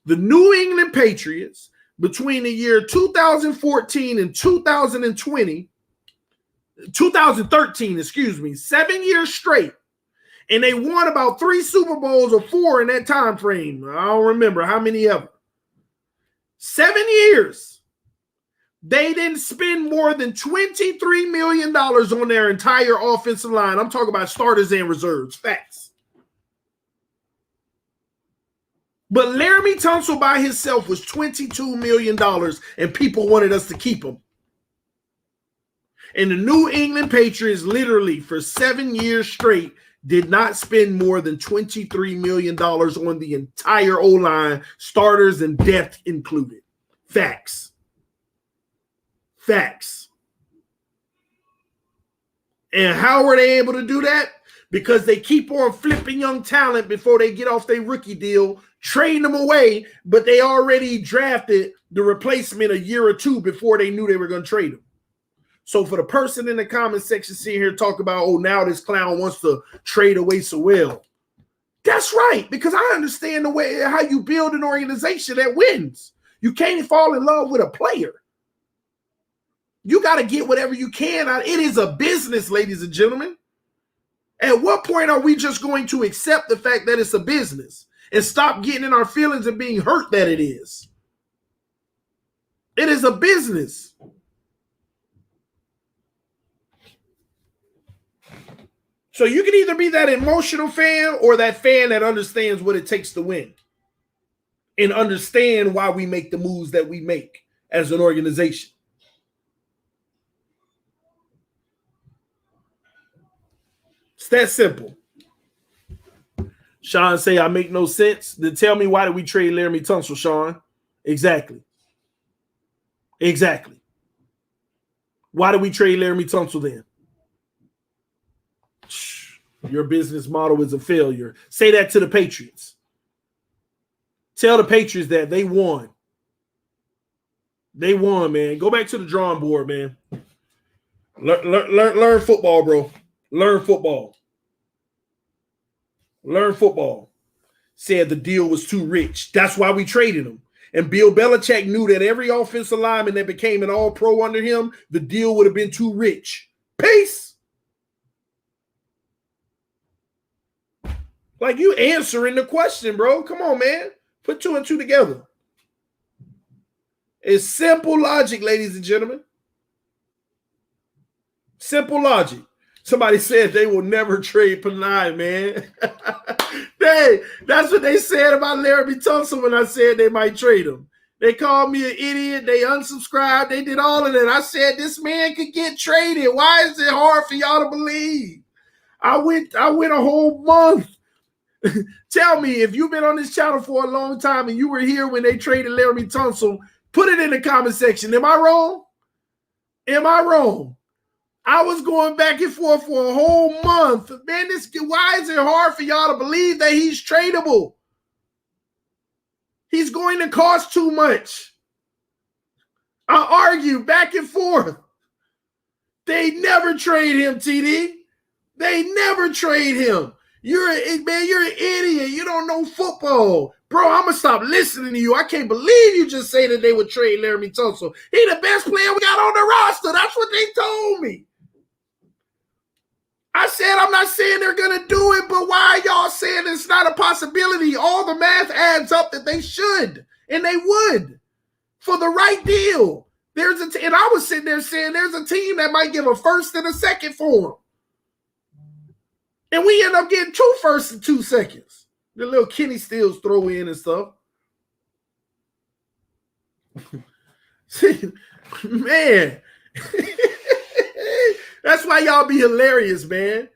The New England Patriots, between the year 2014 and 2013, 7 years straight, and they won about 3 Super Bowls or 4 in that time frame. I don't remember how many ever. 7 years. They didn't spend more than $23 million on their entire offensive line. I'm talking about starters and reserves. Facts. But Laremy Tunsil by himself was $22 million, and people wanted us to keep him. And the New England Patriots literally for 7 years straight did not spend more than $23 million on the entire O-line, starters and depth included. Facts. Facts. And how were they able to do that? Because they keep on flipping young talent before they get off their rookie deal, trading them away, but they already drafted the replacement a year or two before they knew they were going to trade them. So for the person in the comment section sitting here talk about, oh, now this clown wants to trade away Sewell. That's right, because I understand the way how you build an organization that wins. You can't fall in love with a player. You got to get whatever you can out. It is a business, ladies and gentlemen. At what point are we just going to accept the fact that it's a business and stop getting in our feelings and being hurt that it is? It is a business. So you can either be that emotional fan or that fan that understands what it takes to win and understand why we make the moves that we make as an organization. It's that simple. Sean say, I make no sense. Then tell me, why did we trade Laramie Tunsil, Sean? Exactly. Exactly. Why did we trade Laramie Tunsil then? Your business model is a failure. Say that to the Patriots. Tell the Patriots that they won. They won, man. Go back to the drawing board, man. Learn football, bro. Learn football. Learn football. Said the deal was too rich. That's why we traded him. And Bill Belichick knew that every offensive lineman that became an all-pro under him, the deal would have been too rich. Peace. Like, you answering the question, bro. Come on, man. Put two and two together. It's simple logic, ladies and gentlemen. Simple logic. Somebody said they will never trade Panay, man. That's what they said about Laramie Tunsil when I said they might trade him. They called me an idiot. They unsubscribed. They did all of that. I said this man could get traded. Why is it hard for y'all to believe? I went a whole month. Tell me, if you've been on this channel for a long time and you were here when they traded Laramie Tunsil, put it in the comment section. Am I wrong? Am I wrong? I was going back and forth for a whole month. Man, why is it hard for y'all to believe that he's tradable? He's going to cost too much. I argue back and forth. They never trade him, TD. They never trade him. You're an idiot. You don't know football. Bro, I'm going to stop listening to you. I can't believe you just say that they would trade Laramie Tunsil. He the best player we got on the roster. That's what they told me. I said, I'm not saying they're going to do it, but why are y'all saying it's not a possibility? All the math adds up that they should, and they would, for the right deal. And I was sitting there saying there's a team that might give a first and a second for him. And we end up getting 2 firsts and 2 seconds. The little Kenny Stills throw in and stuff. See, man. That's why y'all be hilarious, man.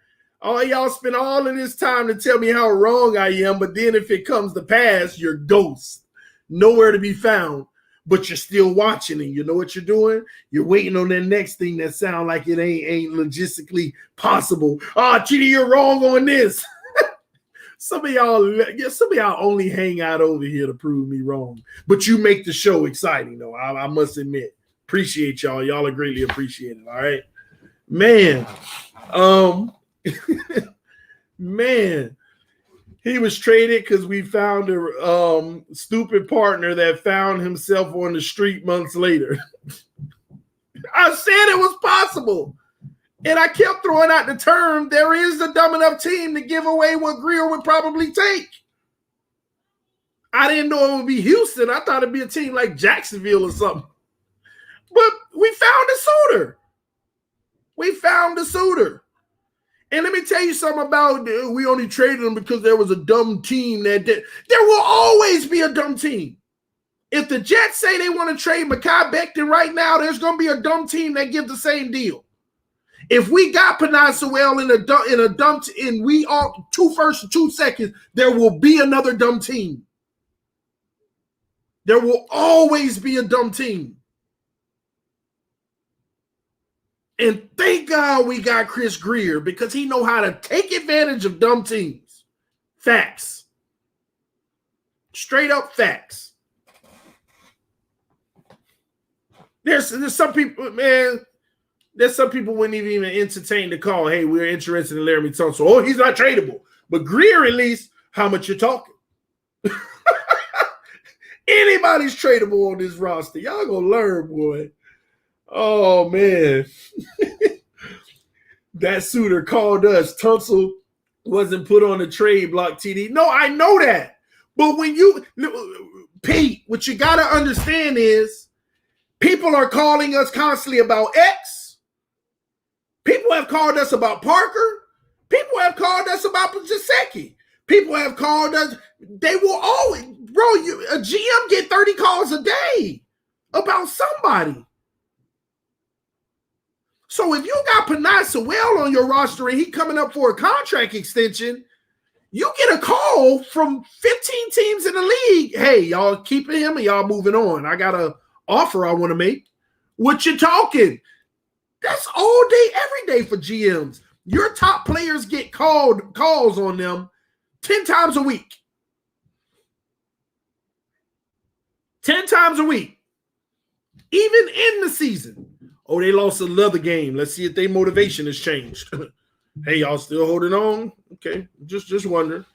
All y'all spend all of this time to tell me how wrong I am, but then if it comes to pass, you're ghost. Nowhere to be found, but you're still watching, and you know what you're doing? You're waiting on that next thing that sound like it ain't logistically possible. Oh, Chidi, you're wrong on this. Some of y'all only hang out over here to prove me wrong, but you make the show exciting, though. I must admit. Appreciate y'all. Y'all are greatly appreciated. All right. Man, man, he was traded because we found a stupid partner that found himself on the street months later. I said it was possible, and I kept throwing out the term, there is a dumb enough team to give away what Greer would probably take. I didn't know it would be Houston. I thought it'd be a team like Jacksonville or something. But we found a suitor. We found a suitor. And let me tell you something about we only traded them because there was a dumb team that did. There will always be a dumb team. If the Jets say they want to trade Mekhi Becton right now, there's going to be a dumb team that gives the same deal. If we got Panay Sewell and we all 2 firsts and 2 seconds, there will be another dumb team. There will always be a dumb team. And thank God we got Chris Grier because he know how to take advantage of dumb teams. Facts. Straight up facts. There's some people, man. There's some people wouldn't even entertain the call. Hey, we're interested in Laremy Tunsil. Oh, he's not tradable. But Greer, at least, how much you're talking? Anybody's tradable on this roster. Y'all gonna learn, boy. Oh, man. That suitor called us. Tunsil wasn't put on the trade block, TD. No, I know that. But when you, Pete, what you got to understand is people are calling us constantly about X. People have called us about Parker. People have called us about Gesicki. People have called us. They will always, bro, a GM get 30 calls a day about somebody. So if you got Penei Sewell on your roster and he coming up for a contract extension, you get a call from 15 teams in the league. Hey, y'all keeping him or y'all moving on? I got an offer I want to make. What you talking? That's all day, every day for GMs. Your top players get calls on them 10 times a week. 10 times a week. Even in the season. Oh, they lost another game. Let's see if their motivation has changed. Hey, y'all still holding on? Okay, just wondering.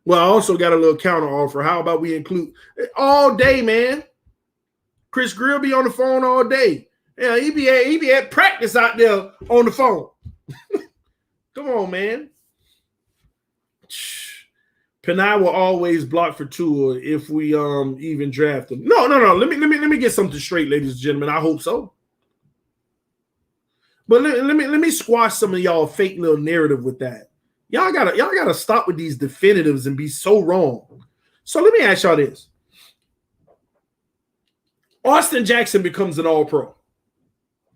Well, I also got a little counter offer. How about we include all day, man? Chris Greer be on the phone all day. Yeah, he be at practice out there on the phone. Come on, man. Penei will always block for Tua if we even draft him. No. Let me get something straight, ladies and gentlemen. I hope so. But let me squash some of y'all fake little narrative with that. Y'all gotta stop with these definitives and be so wrong. So let me ask y'all this. Austin Jackson becomes an all-pro.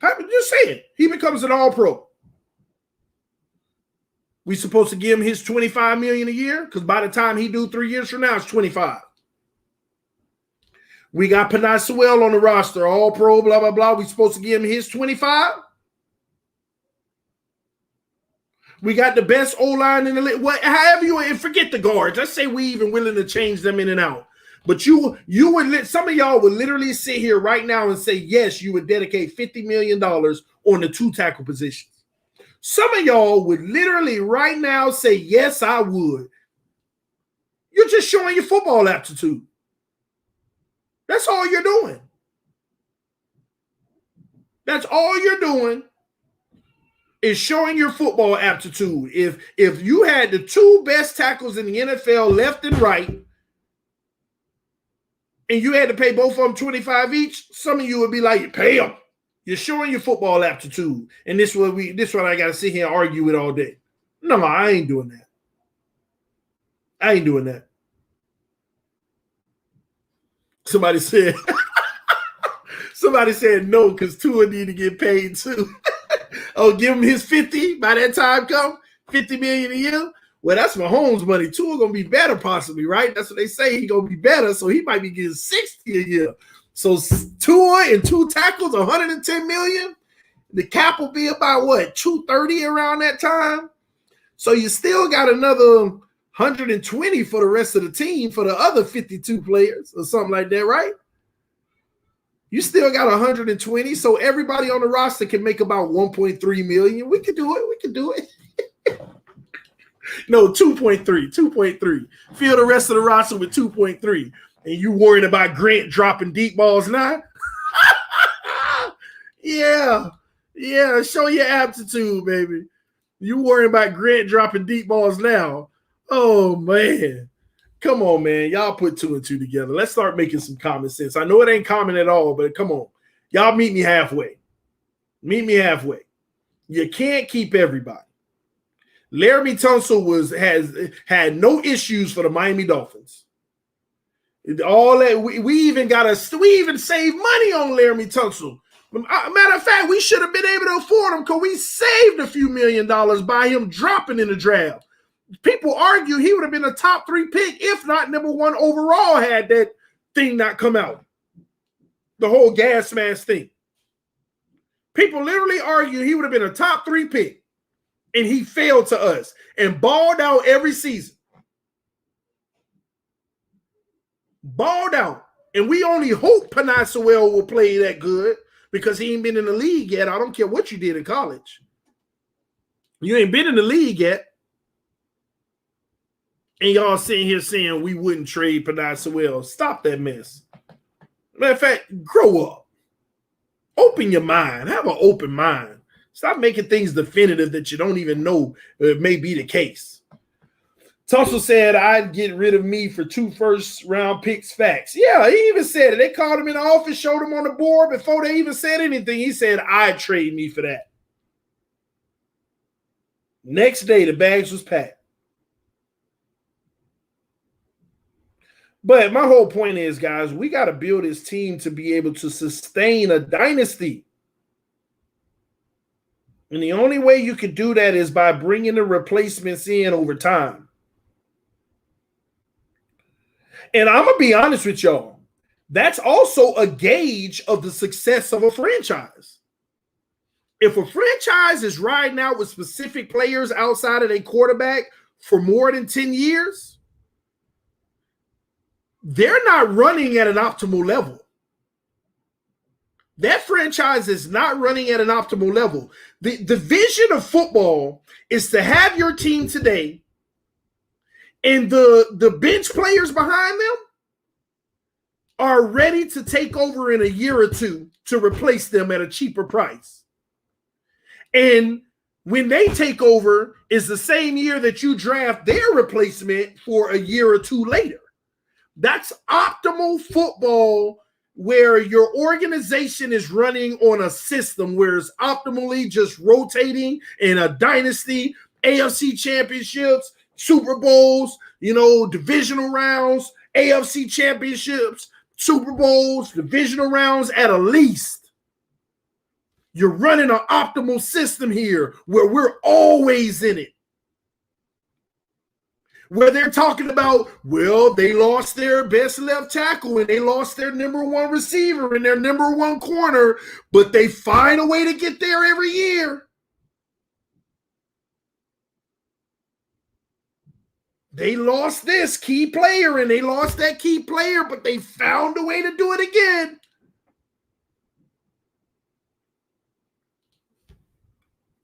Just say it. He becomes an all-pro. We supposed to give him his $25 million a year? Because by the time he do 3 years from now, it's 25. We got Penei Sewell on the roster, all-pro, blah, blah, blah. We supposed to give him his 25? We got the best O-line in the league. However you forget the guards. Let's say we even willing to change them in and out. But you would some of y'all would literally sit here right now and say, yes, you would dedicate $50 million on the 2 tackle positions. Some of y'all would literally right now say, yes, I would. You're just showing your football aptitude. That's all you're doing. That's all you're doing. Is showing your football aptitude. If you had the 2 best tackles in the NFL left and right, and you had to pay both of them 25 each, some of you would be like, pay them. You're showing your football aptitude. And this what I gotta sit here and argue with all day. No, I ain't doing that. I ain't doing that. Somebody said no, because Tua need to get paid too. Oh, give him his 50 by that time come, $50 million a year. Well, that's Mahomes' money. Tua gonna be better, possibly, right? That's what they say. He gonna be better, so he might be getting 60 a year. So Tua and 2 tackles, $110 million. The cap will be about what, 230 around that time. So you still got another 120 for the rest of the team for the other 52 players or something like that, right? You still got 120, so everybody on the roster can make about 1.3 million. We could do it. No, 2.3. Fill the rest of the roster with 2.3. And you worried about Grant dropping deep balls now? Yeah, show your aptitude, baby. You worried about Grant dropping deep balls now? Oh, man. Come on, man. Y'all put 2 and 2 together. Let's start making some common sense. I know it ain't common at all, but come on. Y'all meet me halfway. Meet me halfway. You can't keep everybody. Laremy Tunsil has had no issues for the Miami Dolphins. All that we even saved money on Laremy Tunsil. Matter of fact, we should have been able to afford him because we saved a few $1 million by him dropping in the draft. People argue he would have been a top 3 pick, if not number 1 overall, had that thing not come out. The whole gas mask thing. People literally argue he would have been a top 3 pick, and he failed to us and balled out every season. Balled out. And we only hope Panay Sewell will play that good because he ain't been in the league yet. I don't care what you did in college. You ain't been in the league yet. And y'all sitting here saying we wouldn't trade Panay Sewell. Stop that mess. Matter of fact, grow up. Open your mind. Have an open mind. Stop making things definitive that you don't even know it may be the case. Tussle said, I'd get rid of me for 2 first-round picks. Facts. Yeah, he even said it. They called him in the office, showed him on the board before they even said anything. He said, I'd trade me for that. Next day, the bags was packed. But my whole point is, guys, we got to build this team to be able to sustain a dynasty. And the only way you could do that is by bringing the replacements in over time. And I'm going to be honest with y'all. That's also a gauge of the success of a franchise. If a franchise is riding out with specific players outside of their quarterback for more than 10 years, they're not running at an optimal level. That franchise is not running at an optimal level. The vision of football is to have your team today and the bench players behind them are ready to take over in a year or two to replace them at a cheaper price. And when they take over is the same year that you draft their replacement for a year or two later. That's optimal football where your organization is running on a system where it's optimally just rotating in a dynasty, AFC championships, Super Bowls, divisional rounds, AFC championships, Super Bowls, divisional rounds at a least. You're running an optimal system here where we're always in it. Where they're talking about, well, they lost their best left tackle and they lost their number 1 receiver and their number 1 corner, but they find a way to get there every year. They lost this key player and they lost that key player, but they found a way to do it again.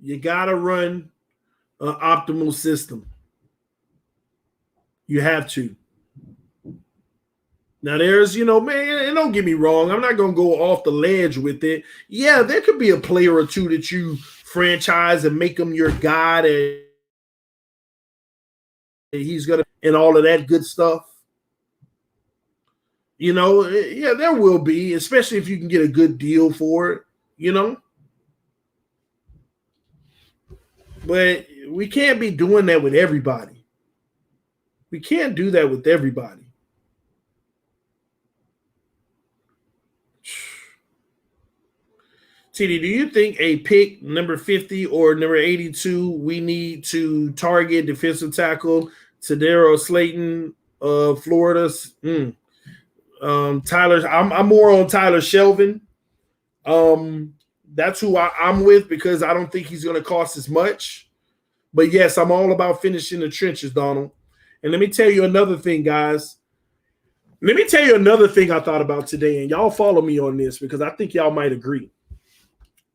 You got to run an optimal system. You have to. Now, there's, man, and don't get me wrong. I'm not going to go off the ledge with it. Yeah, there could be a player or two that you franchise and make him your guy that he's going to, and all of that good stuff. Yeah, there will be, especially if you can get a good deal for it, But we can't be doing that with everybody. We can't do that with everybody. TD, do you think a pick number 50 or number 82, we need to target defensive tackle Tadero Slayton of Florida? Tyler, I'm more on Tyler Shelvin. That's who I'm with because I don't think he's going to cost as much. But yes, I'm all about finishing the trenches, Donald. And let me tell you another thing, guys. Let me tell you another thing I thought about today, and y'all follow me on this because I think y'all might agree.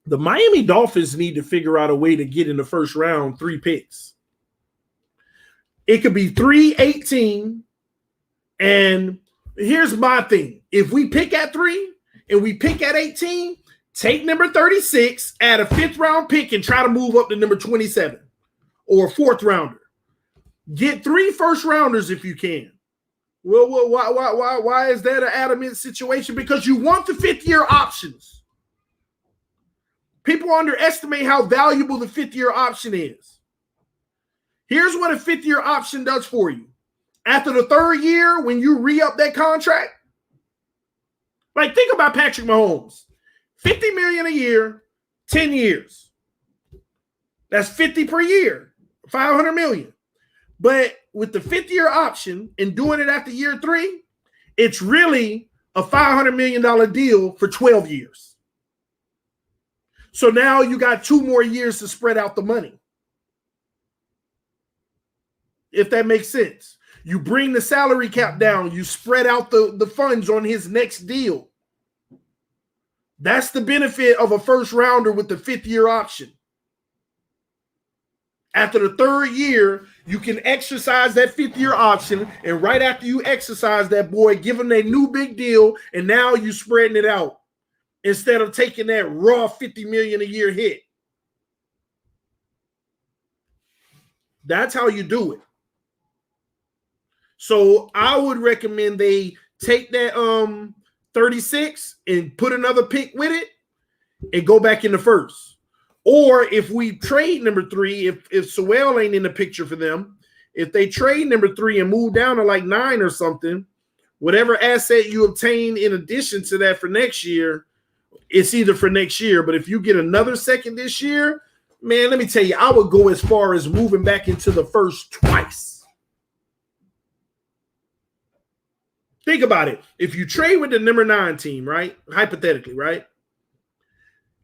The Miami Dolphins need to figure out a way to get in the first round 3 picks. It could be 3-18, and here's my thing. If we pick at 3 and we pick at 18, take number 36, add a 5th round pick, and try to move up to number 27 or 4th rounder. Get 3 first rounders if you can. Well, why is that an adamant situation? Because you want the 5th-year options. People underestimate how valuable the 5th-year option is. Here's what a 5th-year option does for you. After the 3rd year, when you re-up that contract, like think about Patrick Mahomes. $50 million a year, 10 years. That's 50 per year, $500 million. But with the 5th-year option and doing it after year 3, it's really a $500 million deal for 12 years. So now you got 2 more years to spread out the money. If that makes sense. You bring the salary cap down. You spread out the funds on his next deal. That's the benefit of a first rounder with the 5th-year option. After the 3rd year, you can exercise that 5th-year option, and right after you exercise that, boy, give him a new big deal, and now you're spreading it out instead of taking that raw $50 million a year hit. That's how you do it. So I would recommend they take that 36 and put another pick with it and go back in the first. Or if we trade number 3, if Sewell ain't in the picture for them, if they trade number 3 and move down to like 9 or something, whatever asset you obtain in addition to that for next year, it's either for next year. But if you get another second this year, man, let me tell you, I would go as far as moving back into the first twice. Think about it. If you trade with the number 9 team, right? Hypothetically, right?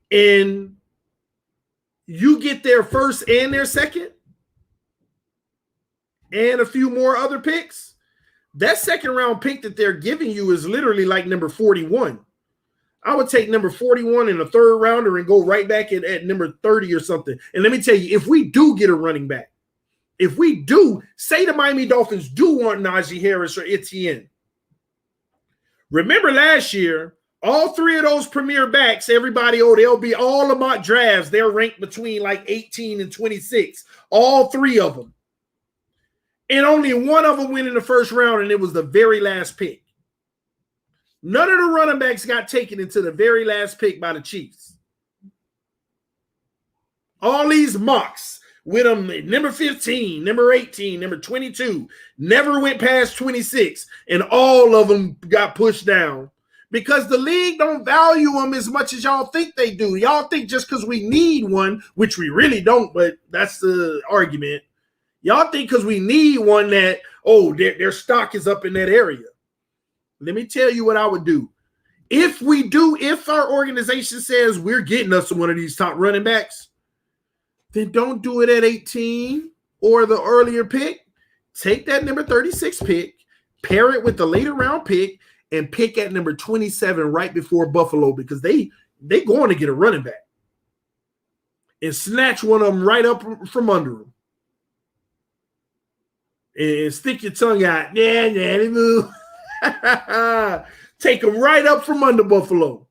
And you get their first and their second and a few more other picks, that second round pick that they're giving you is literally like number 41. I would take number 41 in a 3rd rounder and go right back at number 30 or something. And let me tell you, if we do get a running back, if we do, say the Miami Dolphins do want Najee Harris or Etienne. Remember last year, all 3 of those premier backs, everybody, they'll be all the mock drafts. They're ranked between like 18 and 26. All 3 of them. And only one of them went in the first round, and it was the very last pick. None of the running backs got taken into the very last pick by the Chiefs. All these mocks with them, number 15, number 18, number 22, never went past 26, and all of them got pushed down because the league don't value them as much as y'all think they do. Y'all think just because we need one, which we really don't, but that's the argument. Y'all think because we need one that, their stock is up in that area. Let me tell you what I would do. If our organization says we're getting us one of these top running backs, then don't do it at 18 or the earlier pick. Take that number 36 pick, pair it with the later round pick, and pick at number 27 right before Buffalo because they going to get a running back. And snatch one of them right up from under them. And stick your tongue out. Yeah, they move. Take them right up from under Buffalo.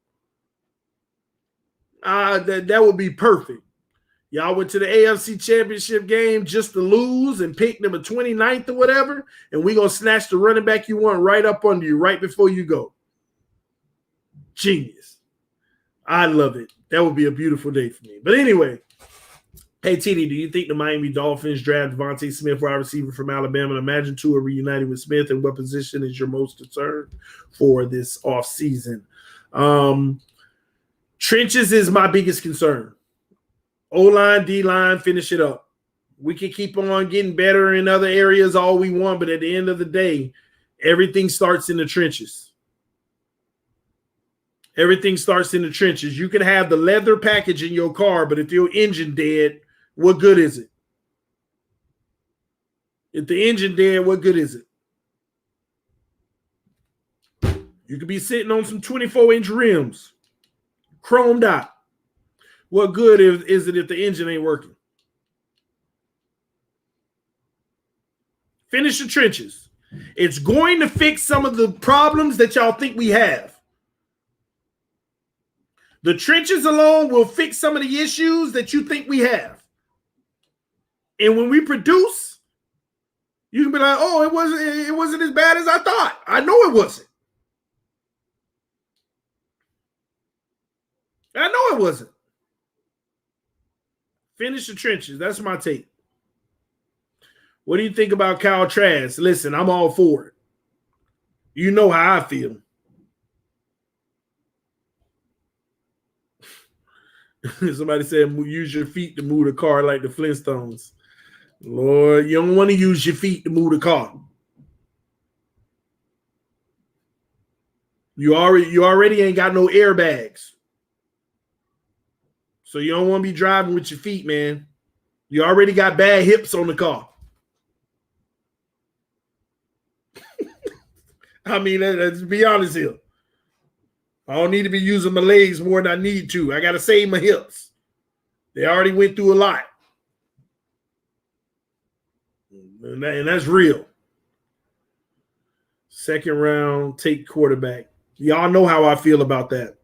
That would be perfect. Y'all went to the AFC Championship game just to lose and pick number 29th or whatever, and we're going to snatch the running back you want right up under you right before you go. Genius. I love it. That would be a beautiful day for me. But anyway, hey, TD, do you think the Miami Dolphins draft Devontae Smith, wide receiver from Alabama, and imagine Tua reunited with Smith, and what position is your most concerned for this offseason? Trenches is my biggest concern. O-line, D-line, finish it up. We can keep on getting better in other areas all we want, but at the end of the day, everything starts in the trenches. Everything starts in the trenches. You can have the leather package in your car, but if your engine dead, what good is it? If the engine dead, what good is it? You could be sitting on some 24-inch rims, chromed out. What good is it if the engine ain't working? Finish the trenches. It's going to fix some of the problems that y'all think we have. The trenches alone will fix some of the issues that you think we have. And when we produce, you can be like, it wasn't as bad as I thought. I know it wasn't. I know it wasn't. Finish the trenches. That's my take. What do you think about Kyle Trask? Listen, I'm all for it. You know how I feel. Somebody said, use your feet to move the car like the Flintstones. Lord, you don't want to use your feet to move the car. You already ain't got no airbags. So you don't want to be driving with your feet, man. You already got bad hips on the car. I mean, let's be honest here. I don't need to be using my legs more than I need to. I got to save my hips. They already went through a lot. And that's real. Second round, take quarterback. Y'all know how I feel about that.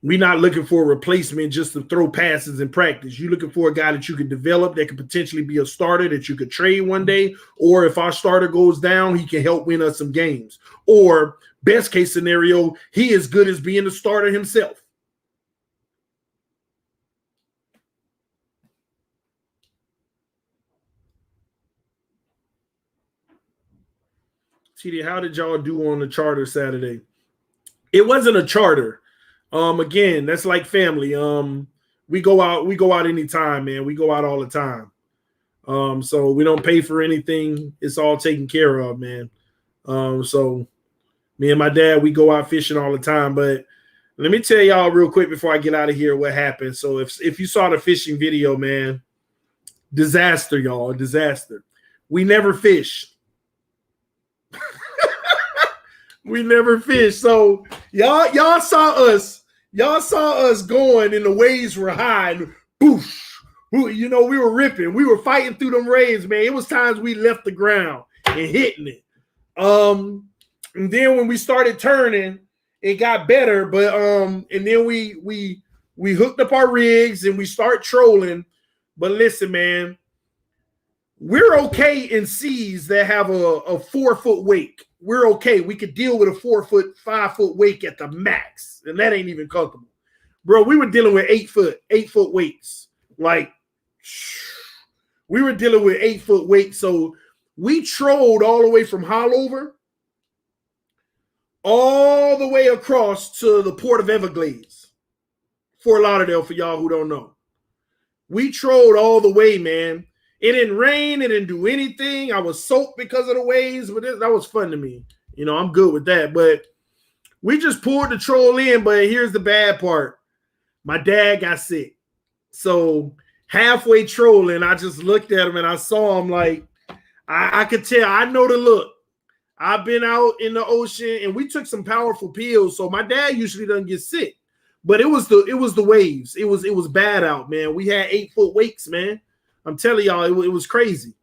We're not looking for a replacement just to throw passes in practice. You're looking for a guy that you can develop, that could potentially be a starter that you could trade one day. Or if our starter goes down, he can help win us some games. Or best case scenario, he is good as being the starter himself. TD, how did y'all do on the charter Saturday? It wasn't a charter. Again, that's like family. We go out anytime, man. We go out all the time. So we don't pay for anything. It's all taken care of, man. So me and my dad, we go out fishing all the time. But let me tell y'all real quick before I get out of here what happened. So if you saw the fishing video, man, disaster, y'all, disaster. We never fish. We never fish. So y'all saw us. Y'all saw us going and the waves were high and boosh. You know, we were ripping. We were fighting through them waves, man. It was times we left the ground and hitting it. And then when we started turning, it got better. But and then we hooked up our rigs and we start trolling. But listen, man, we're okay in seas that have a 4-foot wake. We're okay. We could deal with a 4-foot, 5-foot wake at the max, and that ain't even comfortable, bro. We were dealing with 8-foot wakes. Like we were dealing with 8-foot wakes. So we trolled all the way from Hollover, all the way across to the Port of Everglades, Fort Lauderdale. For y'all who don't know, we trolled all the way, man. It didn't rain. It didn't do anything. I was soaked because of the waves, but that was fun to me. You know, I'm good with that. But we just pulled the troll in. But here's the bad part. My dad got sick. So halfway trolling, I just looked at him and I saw him like, I could tell. I know the look. I've been out in the ocean and we took some powerful pills. So my dad usually doesn't get sick. But it was the waves. It was bad out, man. We had 8-foot wakes, man. I'm telling y'all, it was crazy.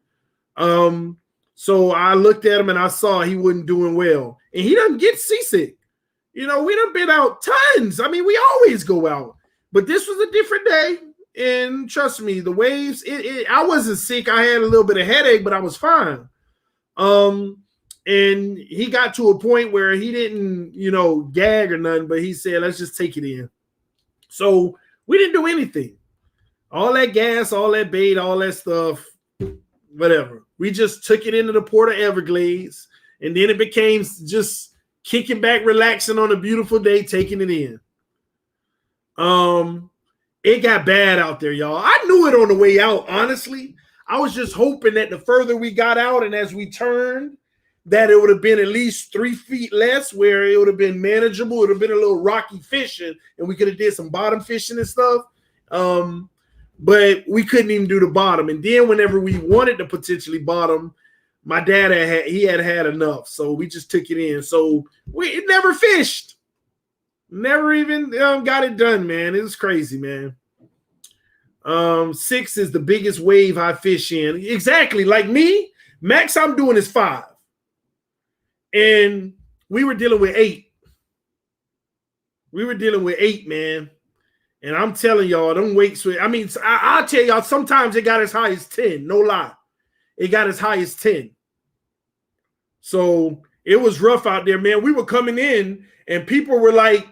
So I looked at him and I saw he wasn't doing well. And he doesn't get seasick. You know, we done been out tons. I mean, we always go out. But this was a different day. And trust me, the waves, I wasn't sick. I had a little bit of headache, but I was fine. And he got to a point where he didn't, you know, gag or nothing, but he said, let's just take it in. So we didn't do anything. All that gas, all that bait, all that stuff, whatever. We just took it into the Port of Everglades, and then it became just kicking back, relaxing on a beautiful day, taking it in. It got bad out there, y'all. I knew it on the way out, honestly. I was just hoping that the further we got out and as we turned, that it would have been at least 3 feet less, where it would have been manageable. It would have been a little rocky fishing, and we could have did some bottom fishing and stuff. But we couldn't even do the bottom. And then whenever we wanted to potentially bottom, my dad had enough. So we just took it in. So we never fished. Never even got it done, man. It was crazy, man. 6 is the biggest wave I fish in. Exactly. Like me, max I'm doing is 5. And we were dealing with 8. We were dealing with 8, man. And I'm telling y'all, them wakes. I mean, I'll tell y'all, sometimes it got as high as 10. No lie. It got as high as 10. So it was rough out there, man. We were coming in and people were like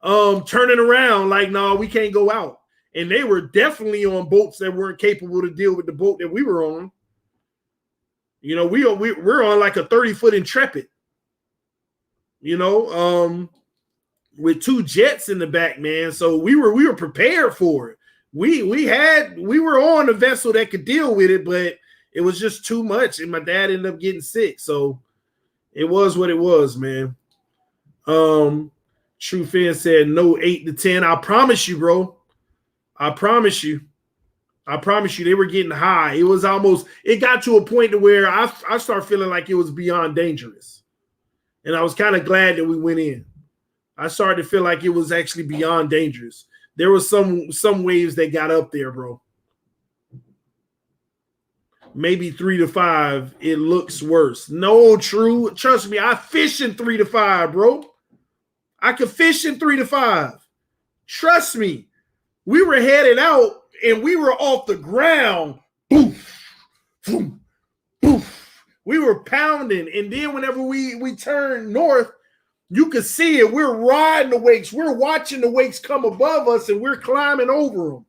turning around like, no, we can't go out. And they were definitely on boats that weren't capable to deal with the boat that we were on. You know, we're on like a 30-foot Intrepid. You know, with 2 jets in the back, man. So we were prepared for it. We were on a vessel that could deal with it, but it was just too much. And my dad ended up getting sick. So it was what it was, man. True Fan said no 8 to 10. I promise you, bro. I promise you. They were getting high. It got to a point to where I start feeling like it was beyond dangerous. And I was kind of glad that we went in. I started to feel like it was actually beyond dangerous. There was some waves that got up there, bro. Maybe 3 to 5. It looks worse. No, true. Trust me, I fish in 3 to 5, bro. I could fish in 3 to 5. Trust me. We were headed out and we were off the ground. Boof, boom, boof. We were pounding. And then whenever we turned north, you could see it. We're riding the wakes. We're watching the wakes come above us and we're climbing over them.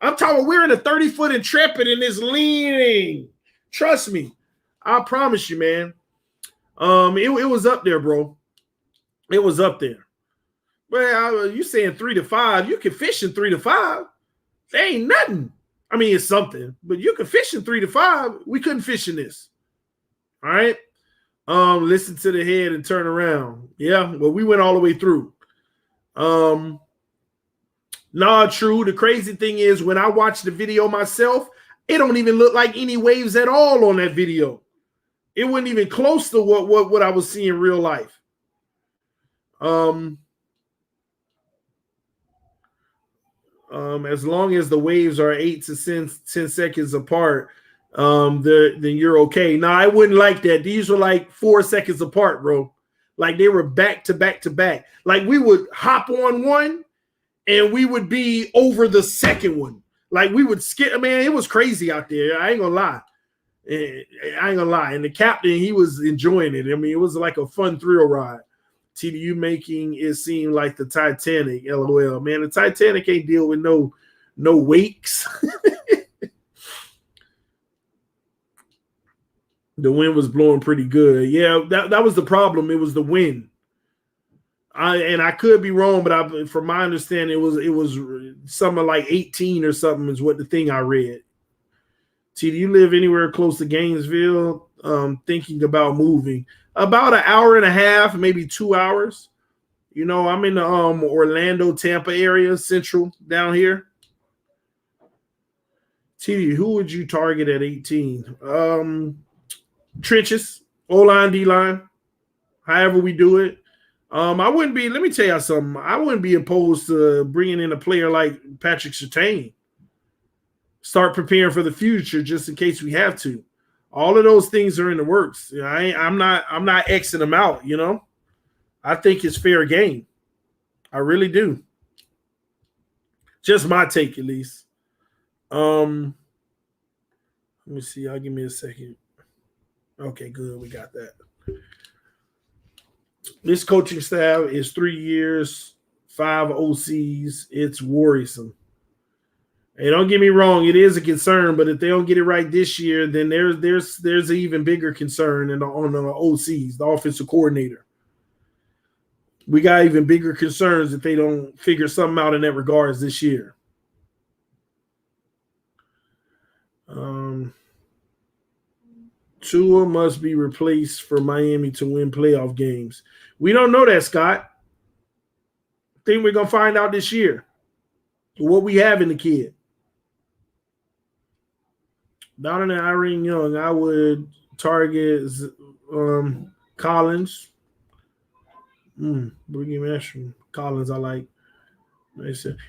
I'm talking, we're in a 30-foot Intrepid and it's leaning. Trust me. I promise you, man. It was up there, bro. It was up there. Well, you saying 3 to 5. You can fish in 3 to 5. There ain't nothing. I mean, it's something, but you can fish in 3 to 5. We couldn't fish in this. All right. Listen to the head and turn around. Yeah, well, we went all the way through. Nah, true. The crazy thing is when I watch the video myself, it don't even look like any waves at all on that video. It wasn't even close to what I was seeing in real life. As long as the waves are 8 to 10 seconds apart, then you're okay. Now, I wouldn't like that. These were like 4 seconds apart, bro. Like they were back to back to back. Like we would hop on one and we would be over the second one. Like we would skip. Man, it was crazy out there. I ain't gonna lie. And the captain, he was enjoying it. I mean, it was like a fun thrill ride. TDU making it seem like the Titanic. LOL. Man, the Titanic ain't deal with no wakes. The wind was blowing pretty good. Yeah, that was the problem. It was the wind. I could be wrong, but from my understanding, it was something like 18 or something is what the thing I read. T, do you live anywhere close to Gainesville? Thinking about moving. About an hour and a half, maybe 2 hours. You know, I'm in the Orlando, Tampa area, central down here. T, who would you target at 18? Trenches, O-line, D-line, however we do it. I wouldn't be, let me tell you something. I wouldn't be opposed to bringing in a player like Patrick Surtain. Start preparing for the future just in case we have to. All of those things are in the works. You know, I'm not Xing them out, you know. I think it's fair game. I really do. Just my take, at least. Let me see. Y'all give me a second. Okay, good. We got that. This coaching staff is 3 years, 5 OCs. It's worrisome. And don't get me wrong, it is a concern, but if they don't get it right this year, then there's an even bigger concern on the OCs, the offensive coordinator. We got even bigger concerns if they don't figure something out in that regards this year. Tua must be replaced for Miami to win playoff games. We don't know that, Scott. I think we're going to find out this year what we have in the kid. Down in Irene Young, I would target Collins. Collins, I like.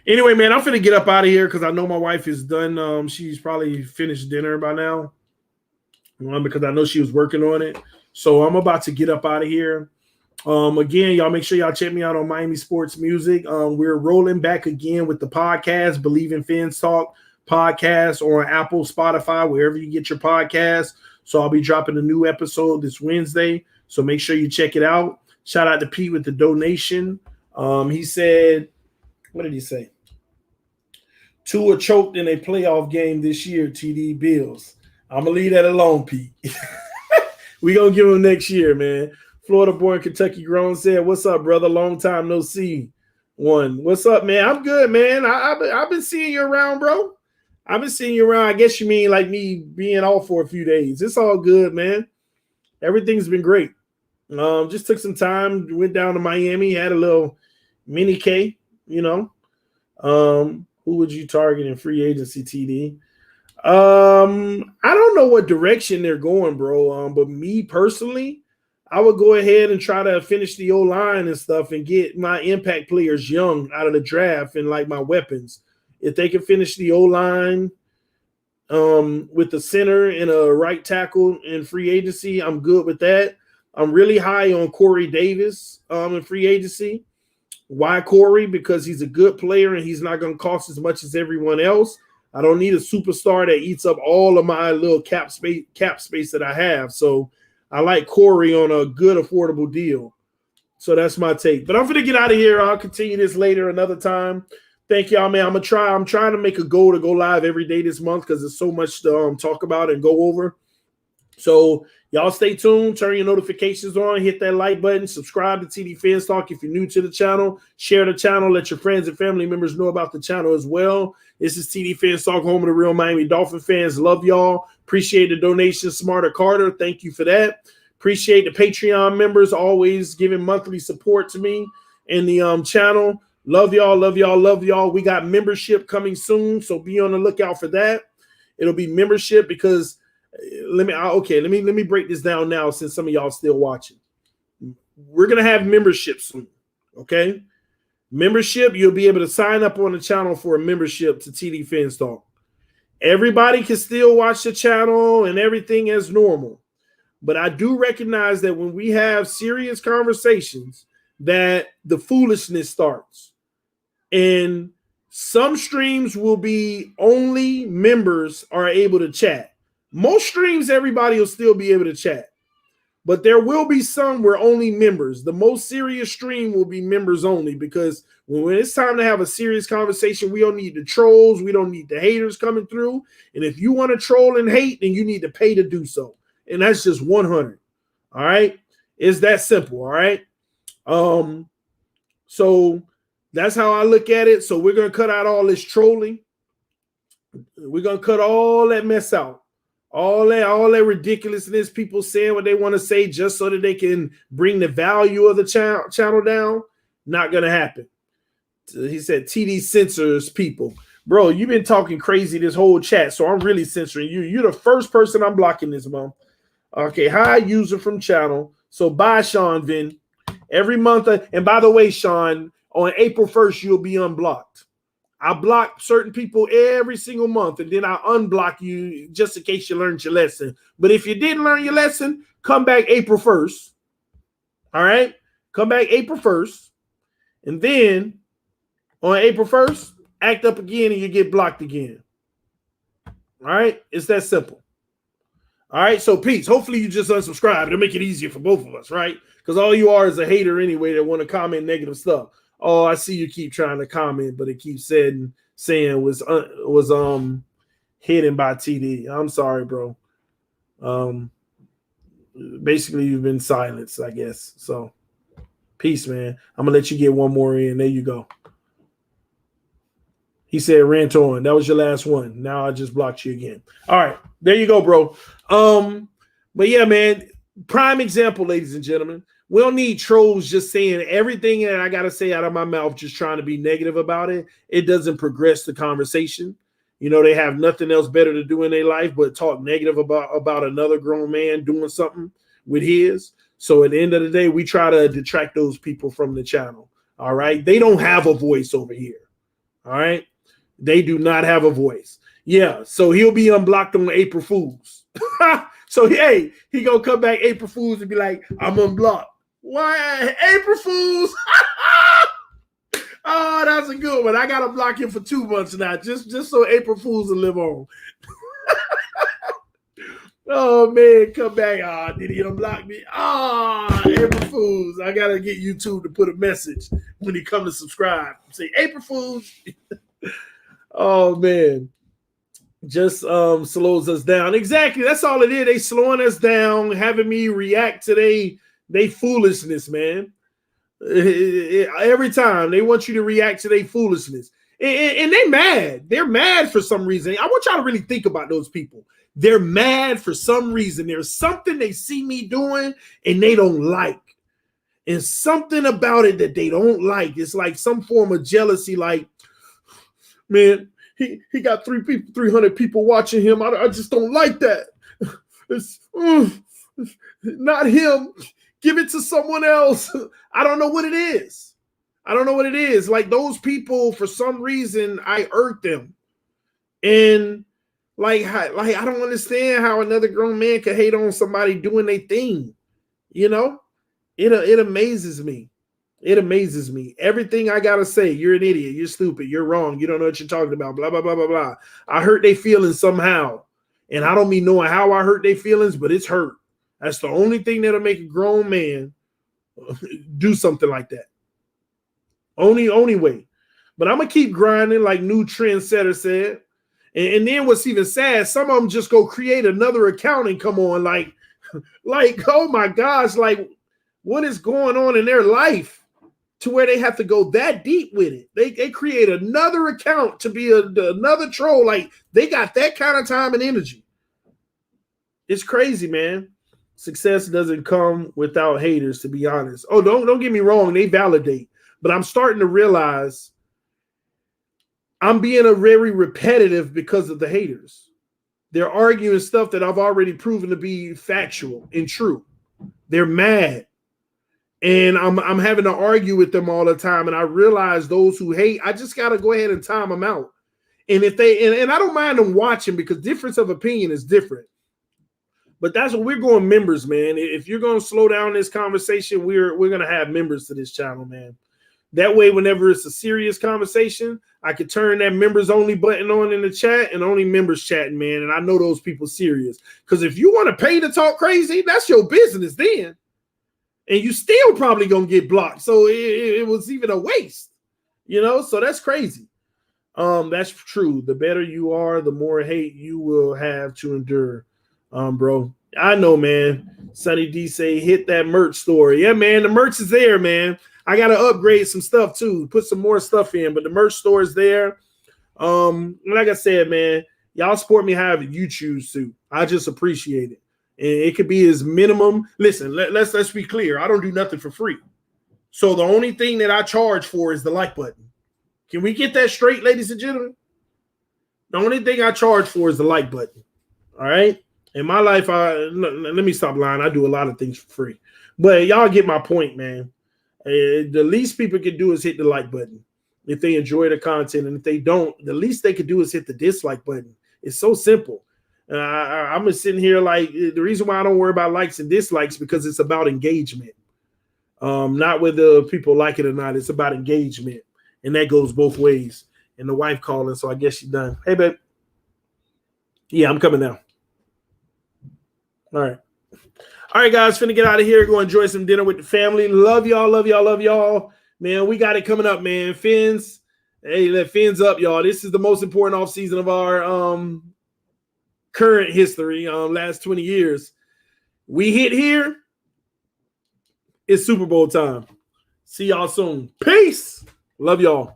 Anyway, man, I'm finna get up out of here because I know my wife is done. She's probably finished dinner by now. Because I know she was working on it. So I'm about to get up out of here. Again, y'all make sure y'all check me out on Miami Sports Music. We're rolling back again with the podcast, Believe in Fins Talk podcast, or on Apple, Spotify, wherever you get your podcast. So I'll be dropping a new episode this Wednesday. So make sure you check it out. Shout out to Pete with the donation. He said, what did he say? Tua choked in a playoff game this year, TD Bills. I'm going to leave that alone, Pete. We're going to give him next year, man. Florida-born, Kentucky-grown said, what's up, brother? Long time no see. What's up, man? I'm good, man. I've been seeing you around, bro. I've been seeing you around. I guess you mean like me being off for a few days. It's all good, man. Everything's been great. Just took some time, went down to Miami, had a little mini K, you know. Who would you target in free agency, TD? I don't know what direction they're going, bro. But me personally, I would go ahead and try to finish the O-line and stuff and get my impact players young out of the draft and like my weapons. If they can finish the O-line with the center and a right tackle in free agency, I'm good with that. I'm really high on Corey Davis in free agency. Why Corey? Because he's a good player and he's not going to cost as much as everyone else. I don't need a superstar that eats up all of my little cap space that I have. So I like Corey on a good, affordable deal. So that's my take. But I'm going to get out of here. I'll continue this later another time. Thank y'all, man. I'm trying to make a goal to go live every day this month because there's so much to talk about and go over. So y'all stay tuned. Turn your notifications on. Hit that like button. Subscribe to TD FinStalk if you're new to the channel. Share the channel. Let your friends and family members know about the channel as well. This is TD FinStalk, home of the real Miami Dolphin fans. Love y'all. Appreciate the donation, Smarter Carter. Thank you for that. Appreciate the Patreon members always giving monthly support to me and the channel. Love y'all, love y'all, love y'all. We got membership coming soon, so be on the lookout for that. It'll be membership because let me break this down now since some of y'all still watching. We're gonna have membership soon, okay? Membership, you'll be able to sign up on the channel for a membership to TD FinStalk. Everybody can still watch the channel and everything as normal. But I do recognize that when we have serious conversations, that the foolishness starts. And some streams will be only members are able to chat. Most streams, everybody will still be able to chat. But there will be some where only members. The most serious stream will be members only because when it's time to have a serious conversation, we don't need the trolls. We don't need the haters coming through. And if you want to troll and hate, then you need to pay to do so. And that's just 100. All right? It's that simple. All right? So that's how I look at it. So we're going to cut out all this trolling. We're going to cut all that mess out. All that ridiculousness, people saying what they want to say just so that they can bring the value of the channel down. Not going to happen. He said TD censors people. Bro, you've been talking crazy this whole chat, so I'm really censoring you. You're the first person I'm blocking this month. Okay, hi, user from channel. So bye, Sean Vin. Every month, and by the way, Sean, on April 1st, you'll be unblocked. I block certain people every single month, and then I unblock you just in case you learned your lesson. But if you didn't learn your lesson, come back April 1st. All right? Come back April 1st. And then on April 1st, act up again and you get blocked again. All right? It's that simple. All right? So peace. Hopefully you just unsubscribe. It'll make it easier for both of us, right? Because all you are is a hater anyway that want to comment negative stuff. Oh, I see you keep trying to comment, but it keeps saying was hidden by TD. I'm sorry, bro. Basically, you've been silenced, I guess. So, peace, man. I'm gonna let you get one more in. There you go. He said, "Rant on." That was your last one. Now I just blocked you again. All right, there you go, bro. But yeah, man. Prime example, ladies and gentlemen. We don't need trolls just saying everything that I got to say out of my mouth, just trying to be negative about it. It doesn't progress the conversation. You know, they have nothing else better to do in their life but talk negative about another grown man doing something with his. So at the end of the day, we try to detract those people from the channel. All right. They don't have a voice over here. All right. They do not have a voice. Yeah. So he'll be unblocked on April Fools. So, hey, he going to come back April Fools and be like, I'm unblocked. Why? April Fools. Oh, that's a good one. I got to block him for 2 months now, just so April Fools will live on. Oh, man, come back. Oh, did he unblock me? Oh, April Fools. I got to get YouTube to put a message when he come to subscribe. Say, April Fools. Oh, man. Just slows us down. Exactly. That's all it is. They slowing us down, having me react to they foolishness, man. Every time they want you to react to their foolishness. And they mad. They're mad for some reason. I want y'all to really think about those people. They're mad for some reason. There's something they see me doing and they don't like. And something about it that they don't like. It's like some form of jealousy, like, man, he got 300 people watching him. I just don't like that. It's not him. Give it to someone else. I don't know what it is. I don't know what it is. Like those people, for some reason, I irk them. And like I don't understand how another grown man can hate on somebody doing their thing. You know, it amazes me. It amazes me. Everything I gotta say, you're an idiot, you're stupid, you're wrong, you don't know what you're talking about, blah, blah, blah, blah, blah. I hurt their feelings somehow. And I don't mean knowing how I hurt their feelings, but it's hurt. That's the only thing that'll make a grown man do something like that. Only way. But I'm gonna keep grinding, like New Trendsetter said. And then what's even sad, some of them just go create another account and come on, like, oh my gosh, like, what is going on in their life to where they have to go that deep with it? They create another account to be another troll. Like, they got that kind of time and energy. It's crazy, man. Success doesn't come without haters, to be honest. Oh, don't get me wrong, they validate. But I'm starting to realize I'm being a very repetitive because of the haters. They're arguing stuff that I've already proven to be factual and true. They're mad. And I'm having to argue with them all the time. And I realize those who hate, I just got to go ahead and time them out. And if they, and I don't mind them watching, because difference of opinion is different. But that's what we're going members, man. If you're going to slow down this conversation, we're going to have members to this channel, man. That way, whenever it's a serious conversation, I could turn that members only button on in the chat and only members chatting, man. And I know those people serious. Because if you want to pay to talk crazy, that's your business then. And you still probably going to get blocked. So it was even a waste, you know? So that's crazy. That's true. The better you are, the more hate you will have to endure, bro. I know, man. Sonny D say, hit that merch store. Yeah, man, the merch is there, man. I got to upgrade some stuff, too. Put some more stuff in, but the merch store is there. Like I said, man, y'all support me however you choose to. I just appreciate it. And it could be as minimum. Listen, let's be clear. I don't do nothing for free. So the only thing that I charge for is the like button. Can we get that straight, ladies and gentlemen? The only thing I charge for is the like button. All right? In my life, let me stop lying. I do a lot of things for free. But y'all get my point, man. The least people can do is hit the like button if they enjoy the content. And if they don't, the least they could do is hit the dislike button. It's so simple. I'm just sitting here like, the reason why I don't worry about likes and dislikes, because it's about engagement. Not whether people like it or not. It's about engagement. And that goes both ways. And the wife calling, so I guess she's done. Hey, babe. Yeah, I'm coming now. All right. All right, guys, finna get out of here. Go enjoy some dinner with the family. Love y'all, love y'all, love y'all. Man, we got it coming up, man. Fins. Hey, let fins up, y'all. This is the most important offseason of our current history, last 20 years. We hit here. It's Super Bowl time. See y'all soon. Peace. Love y'all.